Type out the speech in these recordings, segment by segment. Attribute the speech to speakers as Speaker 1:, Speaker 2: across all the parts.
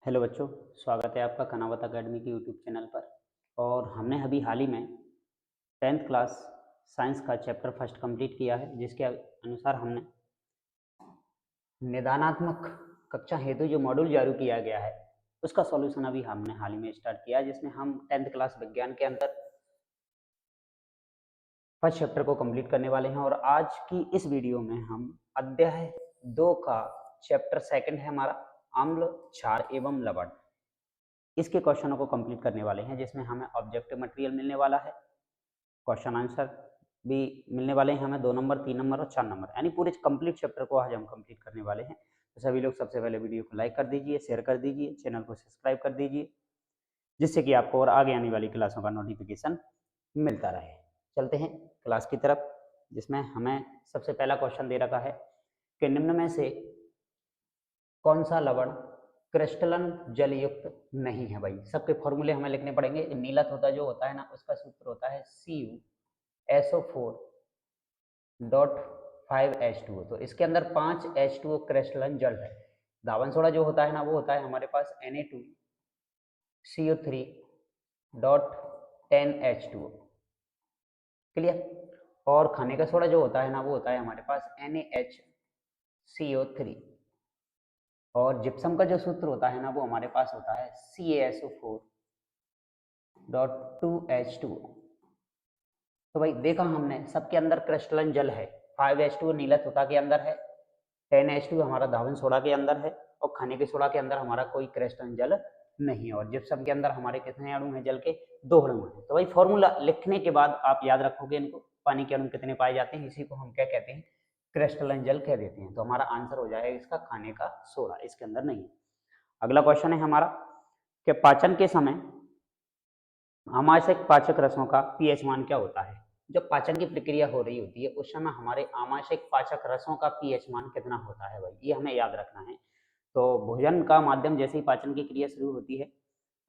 Speaker 1: Hello बच्चों, स्वागत है आपका कनावत अकेडमी के यूट्यूब चैनल पर। और हमने अभी हाल ही में 10th क्लास साइंस का चैप्टर फर्स्ट कंप्लीट किया है, जिसके अनुसार हमने निदानात्मक कक्षा हेतु जो मॉड्यूल जारी किया गया है उसका सॉल्यूशन अभी हमने हाल ही में स्टार्ट किया है, जिसमें हम 10th क्लास विज्ञान के अंदर फर्स्ट चैप्टर को कंप्लीट करने वाले हैं। और आज की इस वीडियो में हम अध्याय 2 का चैप्टर सेकंड है हमारा अम्ल, क्षार एवं लवण, इसके क्वेश्चनों को कंप्लीट करने वाले हैं, जिसमें हमें ऑब्जेक्टिव मटेरियल मिलने वाला है, क्वेश्चन आंसर भी मिलने वाले हैं हमें 2 नंबर, 3 नंबर और 4 नंबर, यानी पूरे कंप्लीट चैप्टर को आज हम कंप्लीट करने वाले हैं। तो सभी लोग सबसे पहले वीडियो को लाइक कर दीजिए, शेयर कर दीजिए, चैनल को सब्सक्राइब कर दीजिए, जिससे कि आपको और आगे आने वाली क्लासों का नोटिफिकेशन मिलता रहे। चलते हैं क्लास की तरफ, जिसमें हमें सबसे पहला क्वेश्चन दे रखा है कि निम्न में से कौन सा लवण क्रिस्टलन जलयुक्त नहीं है। भाई सबके फॉर्मूले हमें लिखने पड़ेंगे। नीला तोता जो होता है ना, उसका सूत्र होता है CuSO4.5H2O। तो इसके अंदर 5 H2O क्रिस्टलन जल है। दावन सोडा जो होता है ना, वो होता है हमारे पास Na2CO3.10H2O। क्लियर। और खाने का सोडा जो होता है ना, वो होता है हमारे पास NaHCO3। और जिप्सम का जो सूत्र होता है ना, वो हमारे पास होता है CaSO4.2H2O। तो भाई देखा हमने, सबके अंदर क्रिस्टलन जल है। 5H2O नीला तोता के अंदर है, 10H2 हमारा धावन सोडा के अंदर है, और खाने के सोडा के अंदर हमारा कोई क्रिस्टलन जल नहीं है। और जिप्सम के अंदर हमारे कितने अणु हैं जल के? 2 अणु हैं। तो भाई फॉर्मूला लिखने के बाद आप याद रखोगे इनको, पानी के अणु कितने पाए जाते हैं, इसी को हम क्या कहते हैं? क्रिस्टलन जल कह देते हैं। तो हमारा आंसर हो जाएगा इसका खाने का सोडा, इसके अंदर नहीं है। अगला क्वेश्चन है हमारा कि पाचन के समय आमाशयिक पाचक रसों का पीएच मान क्या होता है। जब पाचन की प्रक्रिया हो रही होती है उस समय हमारे आमाशयिक पाचक रसों का पीएच मान कितना होता है, भाई ये हमें याद रखना है। तो भोजन का माध्यम जैसे ही पाचन की क्रिया शुरू होती है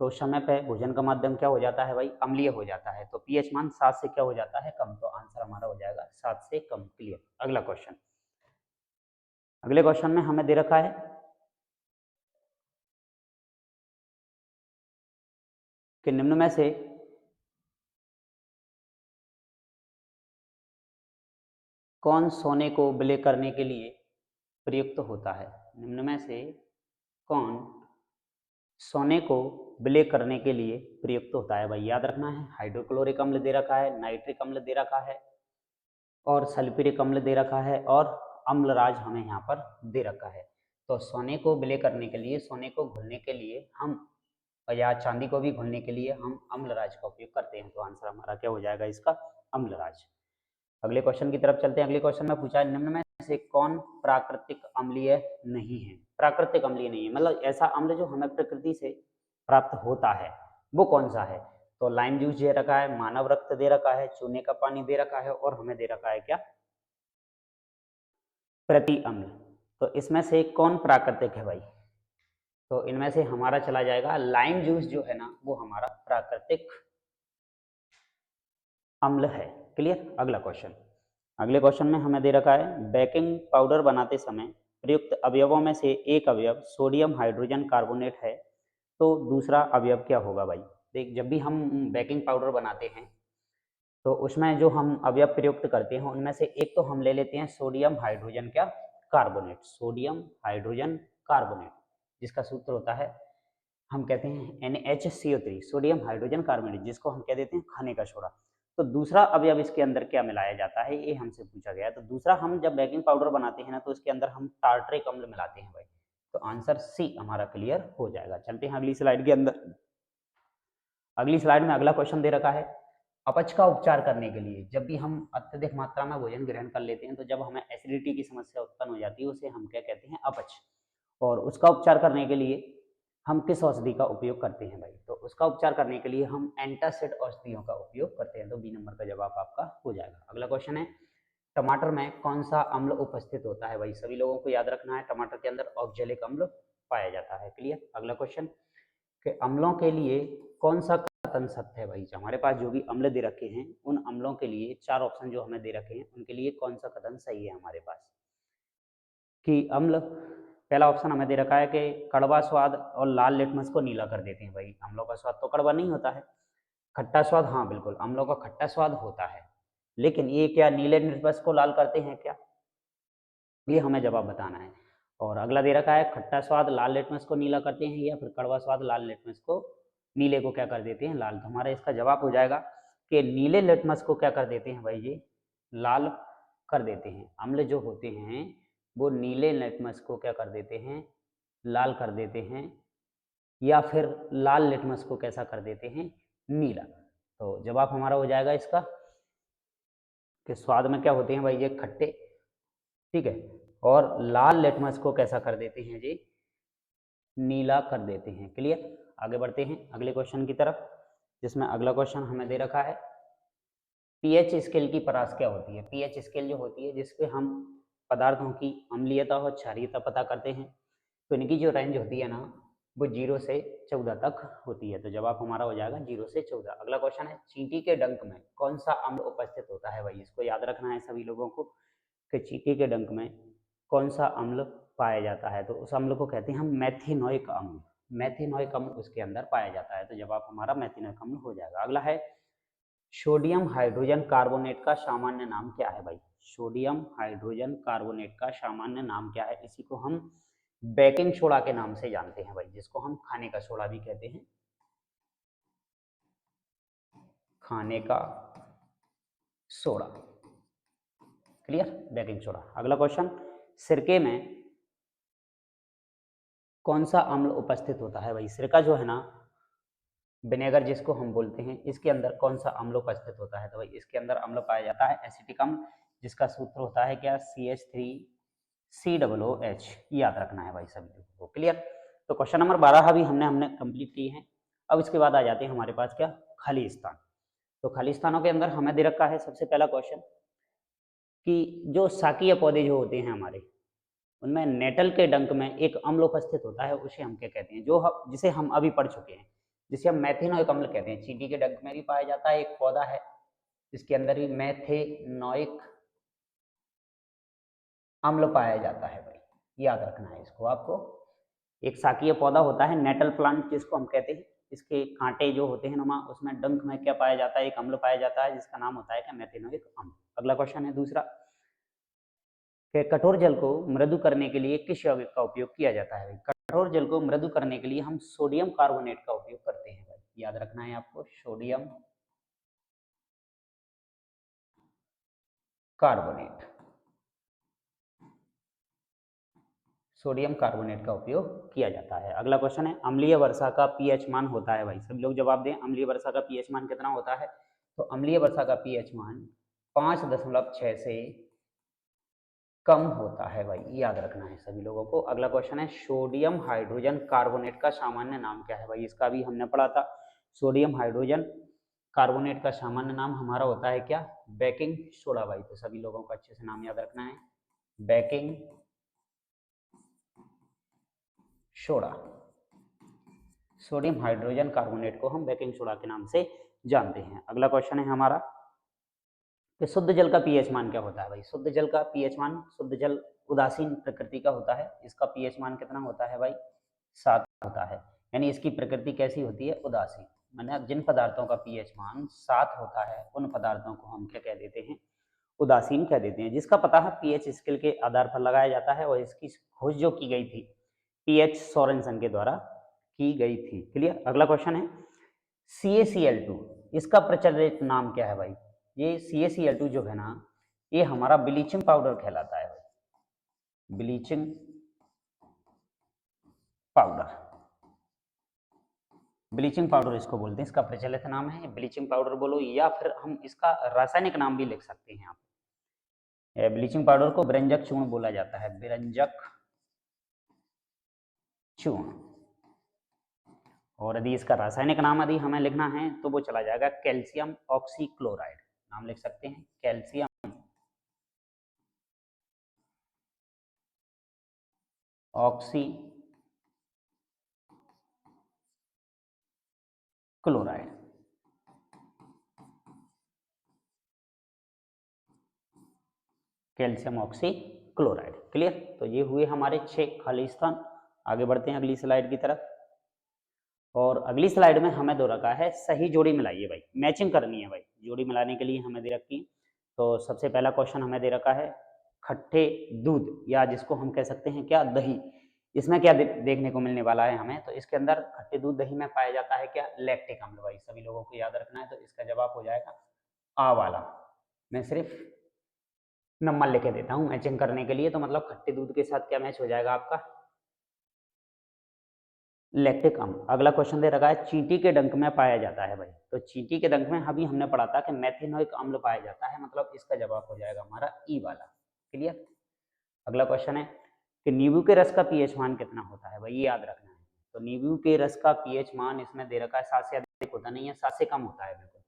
Speaker 1: तो उस समय पे भोजन का माध्यम क्या हो जाता है भाई? अम्लीय हो जाता है। तो पीएच मान 7 से क्या हो जाता है? कम। तो आंसर हमारा हो जाएगा 7 से कम। क्लियर। अगला क्वेश्चन, अगले क्वेश्चन में हमें दे रखा है कि निम्न में से कौन सोने को विलय करने के लिए प्रयुक्त होता है। निम्न में से कौन सोने को विलय करने के लिए प्रयुक्त होता है? भाई याद रखना है, हाइड्रोक्लोरिक अम्ल दे रखा है, नाइट्रिक अम्ल दे रखा है, और सल्फ्यूरिक अम्ल दे रखा है, और अम्लराज हमें यहाँ पर दे रखा है। तो सोने को विलय करने के लिए, सोने को घुलने के लिए हम, या चांदी को भी घुलने के लिए हम अम्लराज का उपयोग करते हैं। तो आंसर हमारा क्या हो जाएगा इसका? अम्लराज। अगले क्वेश्चन की तरफ चलते हैं। अगले क्वेश्चन में पूछा है निम्न में से कौन प्राकृतिक अम्लीय नहीं है। प्राकृतिक अम्लीय नहीं है मतलब ऐसा अम्ल जो हमें प्रकृति से प्राप्त होता है, वो कौन सा है? तो लाइम जूस दे रखा है, मानव रक्त दे रखा है, चूने का पानी दे रखा है, और हमें दे रखा है क्या? प्रति अम्ल। तो इसमें से कौन प्राकृतिक है भाई? तो इनमें से हमारा चला जाएगा लाइम जूस जो है ना, वो हमारा प्राकृतिक अम्ल है। क्लियर। अगला क्वेश्चन, अगले क्वेश्चन में हमें दे रखा है बेकिंग पाउडर बनाते समय प्रयुक्त अवयवों में से एक अवयव सोडियम हाइड्रोजन कार्बोनेट है, तो दूसरा अवयव क्या होगा भाई? देख, जब भी हम बेकिंग पाउडर बनाते हैं तो उसमें जो हम अवयव प्रयुक्त करते हैं उनमें से एक तो हम ले लेते हैं सोडियम हाइड्रोजन क्या? कार्बोनेट। सोडियम हाइड्रोजन कार्बोनेट, जिसका सूत्र होता है, हम कहते हैं NaHCO3, सोडियम हाइड्रोजन कार्बोनेट, जिसको हम कह देते हैं खाने का सोडा। तो दूसरा अवयव इसके अंदर क्या मिलाया जाता है, ये हमसे पूछा गया है। तो दूसरा, हम जब बेकिंग पाउडर बनाते हैं ना, तो इसके अंदर हम टार्ट्रिक अम्ल मिलाते हैं भाई। तो आंसर सी हमारा क्लियर हो जाएगा। चलते हैं अगली स्लाइड के अंदर। अगली स्लाइड में अगला क्वेश्चन दे रखा है अपच का उपचार करने के लिए। जब भी हम अत्यधिक मात्रा में भोजन ग्रहण कर लेते हैं तो जब हमें एसिडिटी की समस्या उत्पन्न हो जाती है, उसे हम क्या कहते हैं? अपच। और उसका उपचार करने के लिए हम किस औषधि का उपयोग करते हैं भाई? तो उसका उपचार करने के लिए हम एंटासिड औषधियों का उपयोग करते हैं। तो बी नंबर का जवाब आपका हो जाएगा। अगला क्वेश्चन है टमाटर में कौन सा अम्ल उपस्थित होता है भाई? सभी लोगों को याद रखना है, टमाटर के अंदर ऑक्जेलिक अम्ल पाया जाता है। क्लियर। अगला क्वेश्चन कि अम्लों के लिए कौन सा कथन सत्य है भाई? हमारे पास जो भी अम्ल दे रखे हैं उन अम्लों के लिए 4 ऑप्शन जो हमें दे रखे हैं, उनके लिए कौन सा कथन सही है हमारे पास? कि अम्ल, पहला ऑप्शन हमें दे रखा है कि कड़वा स्वाद और लाल लिटमस को नीला कर देते हैं। भाई अम्लों का स्वाद तो कड़वा नहीं होता है। खट्टा स्वाद, हाँ बिल्कुल अम्लों का खट्टा स्वाद होता है, लेकिन ये क्या नीले लिटमस को लाल करते हैं क्या? ये हमें जवाब बताना है। और अगला दे रखा है खट्टा स्वाद लाल लिटमस को नीला करते हैं या फिर कड़वा स्वाद लाल लिटमस को नीले को क्या कर देते हैं? लाल। तो हमारा इसका जवाब हो जाएगा कि नीले लिटमस को क्या कर देते हैं भाई? ये लाल कर देते हैं। अम्ल जो होते हैं वो नीले लिटमस को क्या कर देते हैं? लाल कर देते हैं, या फिर लाल लिटमस को कैसा कर देते हैं? नीला। तो जवाब हमारा हो जाएगा इसका कि स्वाद में क्या होते हैं भाई? ये खट्टे, ठीक है, और लाल लिटमस को कैसा कर देते हैं जी? नीला कर देते हैं। क्लियर? आगे बढ़ते हैं अगले क्वेश्चन की तरफ, जिसमें अगला क्वेश्चन हमें दे रखा है पीएच स्केल की परास क्या होती है? पीएच स्केल जो होती है जिसपे हम पदार्थों की अम्लीयता और क्षारीयता पता करते हैं, तो इनकी जो रेंज होती है ना वो 0 से 14 तक होती है। तो जवाब हमारा हो जाएगा 0 से 14। अगला क्वेश्चन है चींटी के डंक में कौन सा अम्ल उपस्थित होता है? भाई इसको याद रखना है सभी लोगों को कि चींटी के डंक में कौन सा अम्ल पाया जाता है। तो उस अम्ल को कहते हैं हम मेथिनोइक अम्ल। मेथिनोइक अम्ल उसके अंदर पाया जाता है। तो जवाब हमारा मेथिनोइक अम्ल हो जाएगा। अगला है सोडियम हाइड्रोजन कार्बोनेट का सामान्य नाम क्या है? भाई सोडियम हाइड्रोजन कार्बोनेट का सामान्य नाम क्या है? इसी को हम बेकिंग सोडा के नाम से जानते हैं भाई, जिसको हम खाने का सोडा भी कहते हैं, खाने का सोडा। क्लियर? Baking soda. अगला क्वेश्चन सिरके में कौन सा अम्ल उपस्थित होता है? भाई सिरका जो है ना, विनेगर जिसको हम बोलते हैं, इसके अंदर कौन सा अम्ल उपस्थित होता है? तो भाई इसके अंदर अम्ल पाया जाता है एसिटिक अम्ल, जिसका सूत्र होता है क्या? CH3COOH। याद रखना है भाई सभी लोगों को। क्लियर? तो क्वेश्चन नंबर 12 भी हमने कंप्लीट की है। अब इसके बाद आ जाते हैं हमारे पास क्या? खाली स्थान। तो खाली स्थानों के अंदर हमें दे रखा है सबसे पहला क्वेश्चन कि जो शाकीय पौधे जो होते हैं हमारे, उनमें नेटल के डंक में एक अम्ल उपस्थित होता है, उसे हम क्या कहते हैं? जिसे हम अभी पढ़ चुके हैं, जिसे हम मेथेनोइक अम्ल कहते हैं। चींटी के डंक में भी पाया जाता है, एक पौधा है इसके अंदर भी मेथेनोइक अम्ल पाया जाता है भाई। याद रखना है इसको आपको। एक शाकीय पौधा होता है नेटल प्लांट जिसको हम कहते हैं, इसके कांटे जो होते हैं नुमा, उसमें डंक में क्या पाया जाता है? एक अम्ल पाया जाता है जिसका नाम होता है क्या? मेथेनोइक अम्ल। अगला क्वेश्चन है दूसरा कि कठोर जल को मृदु करने के लिए किस यौगिक का उपयोग किया जाता है? कठोर जल को मृदु करने के लिए हम सोडियम कार्बोनेट का उपयोग करते हैं भाई। याद रखना है आपको, सोडियम कार्बोनेट, सोडियम कार्बोनेट का उपयोग किया जाता है। अगला क्वेश्चन है अम्लीय वर्षा का पीएच मान होता है? भाई सभी लोग जवाब दें, अम्लीय वर्षा का पीएच मान कितना होता है? तो अम्लीय वर्षा का पीएच मान 5.6 से कम होता है भाई। याद रखना है सभी लोगों को। अगला क्वेश्चन है सोडियम हाइड्रोजन कार्बोनेट का सामान्य नाम क्या है? भाई इसका भी हमने पढ़ा था। सोडियम हाइड्रोजन कार्बोनेट का सामान्य नाम हमारा होता है क्या? बेकिंग सोडा भाई। तो सभी लोगों को अच्छे से नाम याद रखना है, baking soda. Sodium hydrogen carbonate को हम बेकिंग सोडा के नाम से जानते हैं। अगला क्वेश्चन है हमारा कि शुद्ध जल का पीएच मान क्या होता है? भाई शुद्ध जल का पीएच मान, शुद्ध जल उदासीन प्रकृति का होता है, इसका पीएच मान कितना होता है भाई? 7 होता है। यानी इसकी प्रकृति कैसी होती है? उदासीन। मैंने जिन पदार्थों का पीएच मान 7 होता है उन पदार्थों को हम क्या कह देते हैं? उदासीन कह देते हैं। जिसका पता है पीएच स्केल के आधार पर लगाया जाता है, और इसकी खोज जो की गई थी पीएच सोरेनसन के द्वारा की गई थी। क्लियर? अगला क्वेश्चन है CaCl2, इसका प्रचलित नाम क्या है भाई? ये CaCl2 जो है ना, ये हमारा ब्लीचिंग पाउडर कहलाता है। ब्लीचिंग पाउडर, ब्लीचिंग पाउडर इसको बोलते हैं, इसका प्रचलित नाम है ब्लीचिंग पाउडर बोलो, या फिर हम इसका रासायनिक नाम भी लिख सकते हैं यहाँ पे। ब्लीचिंग पाउडर को व्यंजक चूर्ण बोला जाता है, व्यंजक चूर्ण। और यदि इसका रासायनिक नाम यदि हमें लिखना है तो वो चला जाएगा कैल्शियम ऑक्सीक्लोराइड। नाम लिख सकते हैं calcium oxy chloride. Calcium oxy chloride. Clear. तो ये हुए हमारे 6 खाली स्थान। आगे बढ़ते हैं अगली स्लाइड की तरफ। और अगली स्लाइड में हमें दो रखा है सही जोड़ी मिलाइए भाई, मैचिंग करनी है भाई। जोड़ी मिलाने के लिए हमें दे रखी है। तो सबसे पहला क्वेश्चन हमें दे रखा है खट्टे दूध, या जिसको हम कह सकते हैं क्या, दही। इसमें क्या देखने को मिलने वाला है हमें, तो इसके अंदर खट्टे दूध दही में पाया जाता है क्या, लैक्टिक अम्ल भाई। सभी लोगों को याद रखना है। तो इसका जवाब हो जाएगा आ वाला। मैं सिर्फ नंबर लिखे देता हूँ मैचिंग करने के लिए। तो मतलब खट्टे दूध के साथ क्या मैच हो जाएगा आपका, लैक्टिक अम्ल। अगला क्वेश्चन दे रखा है चींटी के डंक में पाया जाता है भाई। तो चींटी के डंक में अभी हमने पढ़ा था कि मेथेनोइक अम्ल पाया जाता है, मतलब इसका जवाब हो जाएगा हमारा ई वाला। क्लियर। अगला क्वेश्चन है कि नींबू के रस का पीएच मान कितना होता है भाई, ये याद रखना है। तो नींबू के रस का पीएच मान इसमें दे रखा है 7 से अधिक होता नहीं है, 7 से कम होता है बिल्कुल।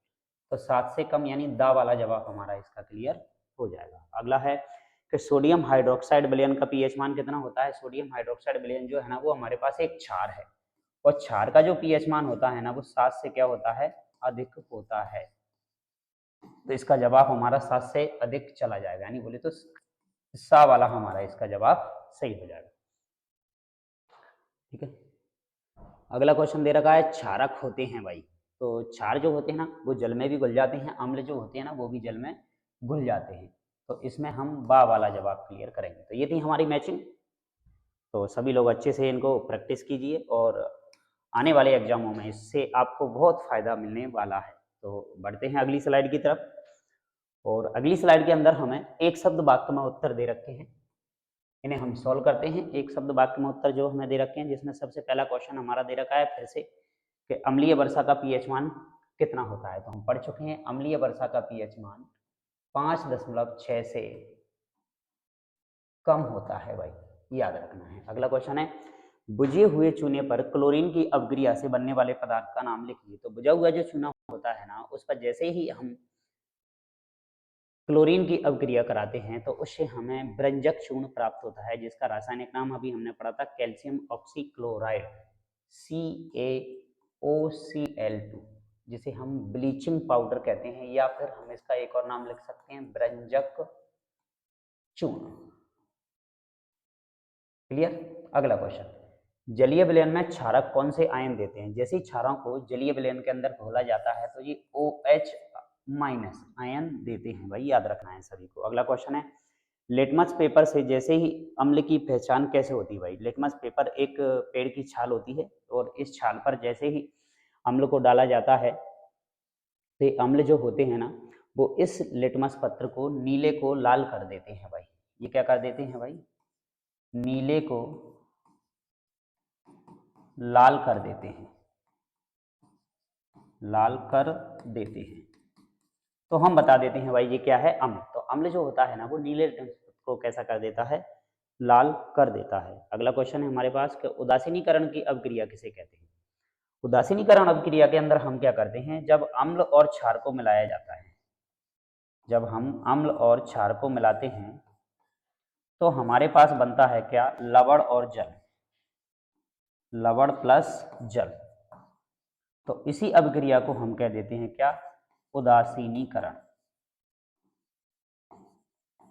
Speaker 1: तो 7 से कम यानी दा वाला जवाब हमारा इसका क्लियर हो जाएगा। अगला है कि सोडियम हाइड्रोक्साइड विलयन का पीएच मान कितना होता है। सोडियम हाइड्रोक्साइड विलयन जो है ना, वो हमारे पास एक क्षार है, और क्षार का जो पीएच मान होता है ना, वो 7 से क्या होता है, अधिक होता है। तो इसका जवाब हमारा 7 से अधिक चला जाएगा, यानी बोले तो सा वाला हमारा इसका जवाब सही हो जाएगा। ठीक है। अगला क्वेश्चन दे रखा है क्षारक होते हैं भाई। तो क्षार जो होते हैं ना, वो जल में भी घुल जाते हैं, अम्ल जो होते हैं ना, वो भी जल में घुल जाते हैं। तो इसमें हम बा वाला जवाब क्लियर करेंगे। तो ये थी हमारी मैचिंग। तो सभी लोग अच्छे से इनको प्रैक्टिस कीजिए, और आने वाले एग्जामों में इससे आपको बहुत फायदा मिलने वाला है। तो बढ़ते हैं अगली स्लाइड की तरफ। और अगली स्लाइड के अंदर हमें एक शब्द वाक्य में उत्तर दे रखे हैं, इन्हें हम सॉल्व करते हैं। एक शब्द वाक्य में उत्तर जो हमें दे रखे हैं, जिसमें सबसे पहला क्वेश्चन हमारा दे रखा है फिर से कि अम्लीय वर्षा का पीएच मान कितना होता है। तो हम पढ़ चुके हैं अम्लीय वर्षा का पीएच मान 5.6 से कम होता है भाई, याद रखना है। अगला क्वेश्चन है बुझे हुए चूने पर क्लोरीन की अपक्रिया से बनने वाले पदार्थ का नाम लिखिए। तो बुझा हुआ जो चूना होता है ना, उस पर जैसे ही हम क्लोरीन की अपक्रिया कराते हैं तो उससे हमें ब्रंजक चूर्ण प्राप्त होता है, जिसका रासायनिक नाम अभी हमने पढ़ा था कैल्शियम ऑक्सीक्लोराइड, CaOCl2, जिसे हम ब्लीचिंग पाउडर कहते हैं, या फिर हम इसका एक और नाम लिख सकते हैं ब्रंजक चूर्ण। क्लियर। अगला क्वेश्चन, जलीय विलयन में क्षारक कौन से आयन देते हैं। जैसे ही क्षारों को जलीय विलयन के अंदर घोला जाता है तो ये OH- आयन देते हैं भाई, याद रखना है सभी को। अगला क्वेश्चन है लिटमस पेपर से जैसे ही अम्ल की पहचान कैसे होती है भाई। लिटमस पेपर एक पेड़ की छाल होती है, और इस छाल पर जैसे ही अम्ल को डाला जाता है तो ये अम्ल जो होते हैं ना, वो इस लिटमस पत्र को नीले को लाल कर देते हैं भाई। ये क्या कर देते हैं भाई, नीले को लाल कर देते हैं, लाल कर देते हैं। तो हम बता देते हैं भाई ये क्या है, अम्ल। तो अम्ल जो होता है ना, वो नीले को कैसा कर देता है, लाल कर देता है। अगला क्वेश्चन है हमारे पास कि उदासीनीकरण की अपक्रिया किसे कहते हैं। उदासीनीकरण अपक्रिया के अंदर हम क्या करते हैं, जब अम्ल और क्षार को मिलाया जाता है, जब हम अम्ल और क्षार को मिलाते हैं तो हमारे पास बनता है क्या, लवण और जल, लवण प्लस जल। तो इसी अपक्रिया को हम कह देते हैं क्या, उदासीनीकरण,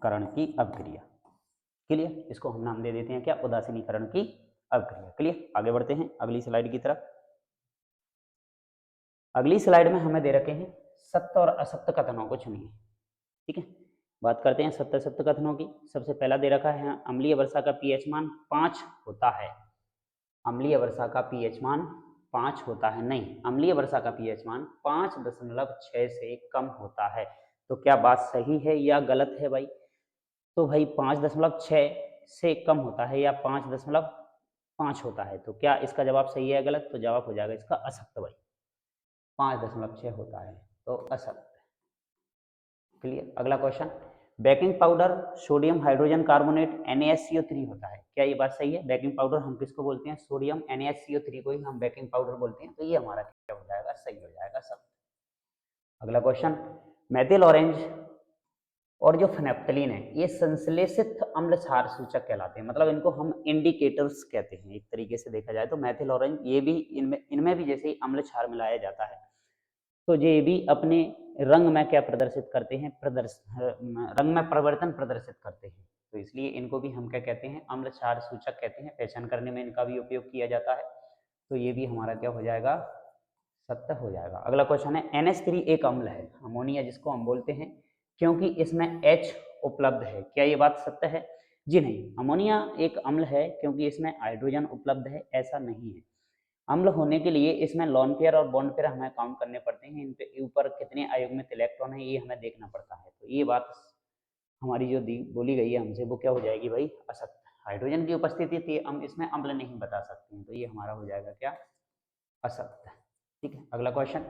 Speaker 1: करण की अपक्रिया। क्लियर। इसको हम नाम दे देते हैं क्या, उदासीनीकरण की अपक्रिया। क्लियर। आगे बढ़ते हैं अगली स्लाइड की तरफ। अगली स्लाइड में हमें दे रखे हैं सत्य और असत्य कथनों को चुनिए। ठीक है। बात करते हैं सत्य सत्य कथनों की। सबसे पहला दे रखा है अम्लीय वर्षा का पीएच मान 5 होता है। अम्लीय वर्षा का पीएच मान 5 होता है, नहीं, अम्लीय वर्षा का पीएच मान 5.6 से कम होता है। तो क्या बात सही है या गलत है भाई। तो भाई 5.6 से कम होता है या 5.5 होता है, तो क्या इसका जवाब सही है या गलत। तो जवाब हो जाएगा इसका असत्य भाई, 5.6 होता है तो असत्य। क्लियर। अगला question, baking powder sodium hydrogen carbonate NaSCO3 होता है। क्या ये बात सही है। बेकिंग पाउडर हम किसको बोलते हैं, सोडियम NaSCO3 को ही हम बेकिंग पाउडर बोलते हैं। तो ये हमारा क्या हो जाएगा, सही हो जाएगा सब। अगला क्वेश्चन, मेथिल ऑरेंज और जो फेनेप्थलीन है, ये संश्लेषित अम्ल क्षार सूचक कहलाते हैं, मतलब इनको हम इंडिकेटर्स कहते हैं। एक तरीके से देखा जाए तो मेथिल ऑरेंज, ये भी इनमें भी जैसे ही अम्ल क्षार मिलाया जाता है तो ये भी अपने रंग में क्या प्रदर्शित करते हैं, रंग में परिवर्तन प्रदर्शित करते हैं। तो इसलिए इनको भी हम क्या कहते हैं, अम्ल क्षार सूचक कहते हैं। पहचान करने में इनका भी उपयोग किया जाता है। तो ये भी हमारा क्या हो जाएगा, सत्य हो जाएगा। अगला क्वेश्चन है NH3 एक अम्ल है, अमोनिया जिसको हम बोलते हैं, क्योंकि इसमें H उपलब्ध है। क्या ये बात सत्य है? जी नहीं, अमोनिया एक अम्ल है क्योंकि इसमें हाइड्रोजन उपलब्ध है, ऐसा नहीं है। अम्ल होने के लिए इसमें लोन पेयर और बॉन्ड पेयर हमें काउंट करने पड़ते हैं, इन पे ऊपर कितने अयुग्मित इलेक्ट्रॉन है ये हमें देखना पड़ता है। तो ये बात हमारी जो बोली गई है हमसे, वो क्या हो जाएगी भाई, असत्य। हाइड्रोजन की उपस्थिति थी, हम इसमें अम्ल नहीं बता सकते हैं, तो ये हमारा हो जाएगा क्या, असत्य। ठीक है, अगला क्वेश्चन,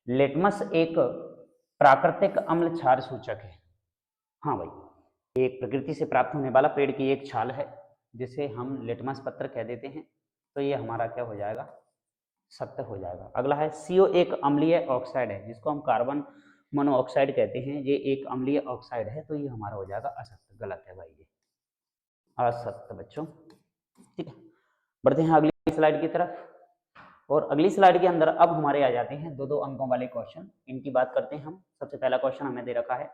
Speaker 1: लिटमस एक प्राकृतिक अम्ल क्षार सूचक है। हाँ भाई, एक प्रकृति से प्राप्त होने वाला पेड़ की एक छाल है जिसे हम लिटमस पत्र कह देते हैं। तो ये हमारा क्या हो जाएगा, सत्य हो जाएगा। अगला है CO एक अम्लीय ऑक्साइड है जिसको हम कार्बन मोनोऑक्साइड कहते हैं, ये एक अम्लीय ऑक्साइड है। तो ये हमारा हो जाएगा असत्य, गलत है भाई, ये असत्य बच्चों। ठीक है, बढ़ते हैं अगली स्लाइड की तरफ। और अगली स्लाइड के अंदर अब हमारे आ जाते हैं दो दो अंकों वाले क्वेश्चन, इनकी बात करते हैं हम। सबसे पहला क्वेश्चन हमें दे रखा है,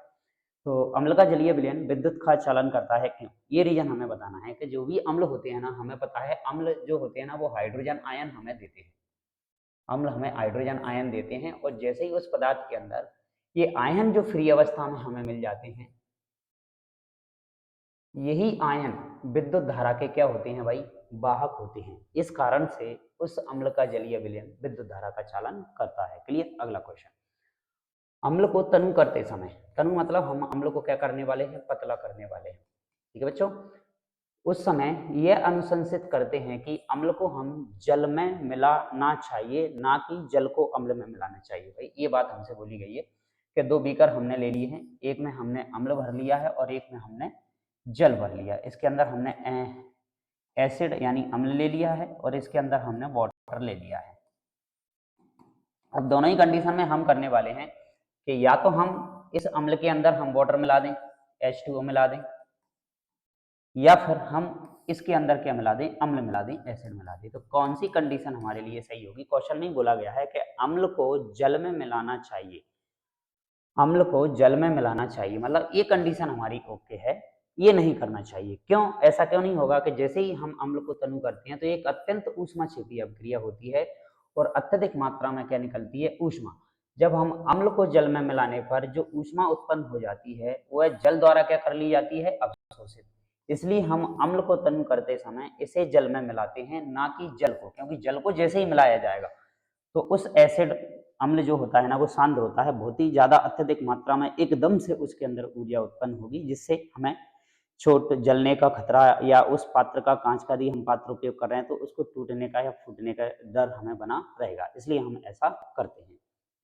Speaker 1: तो अम्ल का जलीय विलयन विद्युत का चालन करता है क्यों? ये रीजन हमें बताना है कि जो भी अम्ल होते हैं ना, हमें पता है अम्ल जो होते हैं ना वो हाइड्रोजन आयन हमें देते हैं। अम्ल हमें हाइड्रोजन आयन देते हैं, और जैसे ही उस पदार्थ के अंदर ये आयन जो फ्री अवस्था में हमें मिल जाते हैं, यही आयन विद्युत धारा के क्या होते हैं भाई, वाहक होते हैं। इस कारण से उस अम्ल का जलीय विलयन विद्युत धारा का चालन करता है। क्लियर? अगला क्वेश्चन, अम्ल को तनु करते समय, तनु मतलब हम अम्ल को क्या करने वाले हैं, पतला करने वाले हैं। ठीक है बच्चों, उस समय यह अनुशंसित करते हैं कि अम्ल को हम जल में मिलाना चाहिए, ना कि जल को अम्ल में मिलाना चाहिए। भाई ये बात हमसे बोली गई है कि दो बीकर हमने ले लिए हैं, एक में हमने अम्ल भर लिया है और एक में हमने जल भर लिया। इसके अंदर हमने एसिड यानी अम्ल ले लिया है और इसके अंदर हमने वाटर ले लिया है। अब दोनों ही कंडीशन में हम करने वाले हैं कि या तो हम इस अम्ल के अंदर हम वाटर मिला दें, H2O मिला दें, या फिर हम इसके अंदर क्या मिला दें, अम्ल मिला दें, एसिड मिला दें। तो कौन सी कंडीशन हमारे लिए सही होगी? क्वेश्चन में बोला गया है कि अम्ल को जल में मिलाना चाहिए, अम्ल को जल में मिलाना चाहिए, मतलब ये कंडीशन हमारी ओके है, ये नहीं करना चाहिए। क्यों? ऐसा क्यों नहीं होगा कि जैसे ही हम अम्ल को तनु करते हैं तो एक अत्यंत ऊष्माक्षेपी अभिक्रिया होती है और अत्यधिक मात्रा में क्या निकलती है, ऊष्मा। जब हम अम्ल को जल में मिलाने पर जो ऊष्मा उत्पन्न हो जाती है वह जल द्वारा क्या कर ली जाती है, अवशोषित। इसलिए हम अम्ल को तनु करते समय इसे जल में मिलाते हैं, ना कि जल को, क्योंकि जल को जैसे ही मिलाया जाएगा तो उस एसिड अम्ल जो होता है ना वो सांद्र होता है, बहुत ही ज्यादा अत्यधिक मात्रा में एकदम से उसके अंदर ऊर्जा उत्पन्न होगी, जिससे हमें चोट जलने का खतरा, या उस पात्र का, कांच का यदि हम पात्र उपयोग कर रहे हैं तो उसको टूटने का या फूटने का डर हमें बना रहेगा, इसलिए हम ऐसा करते हैं।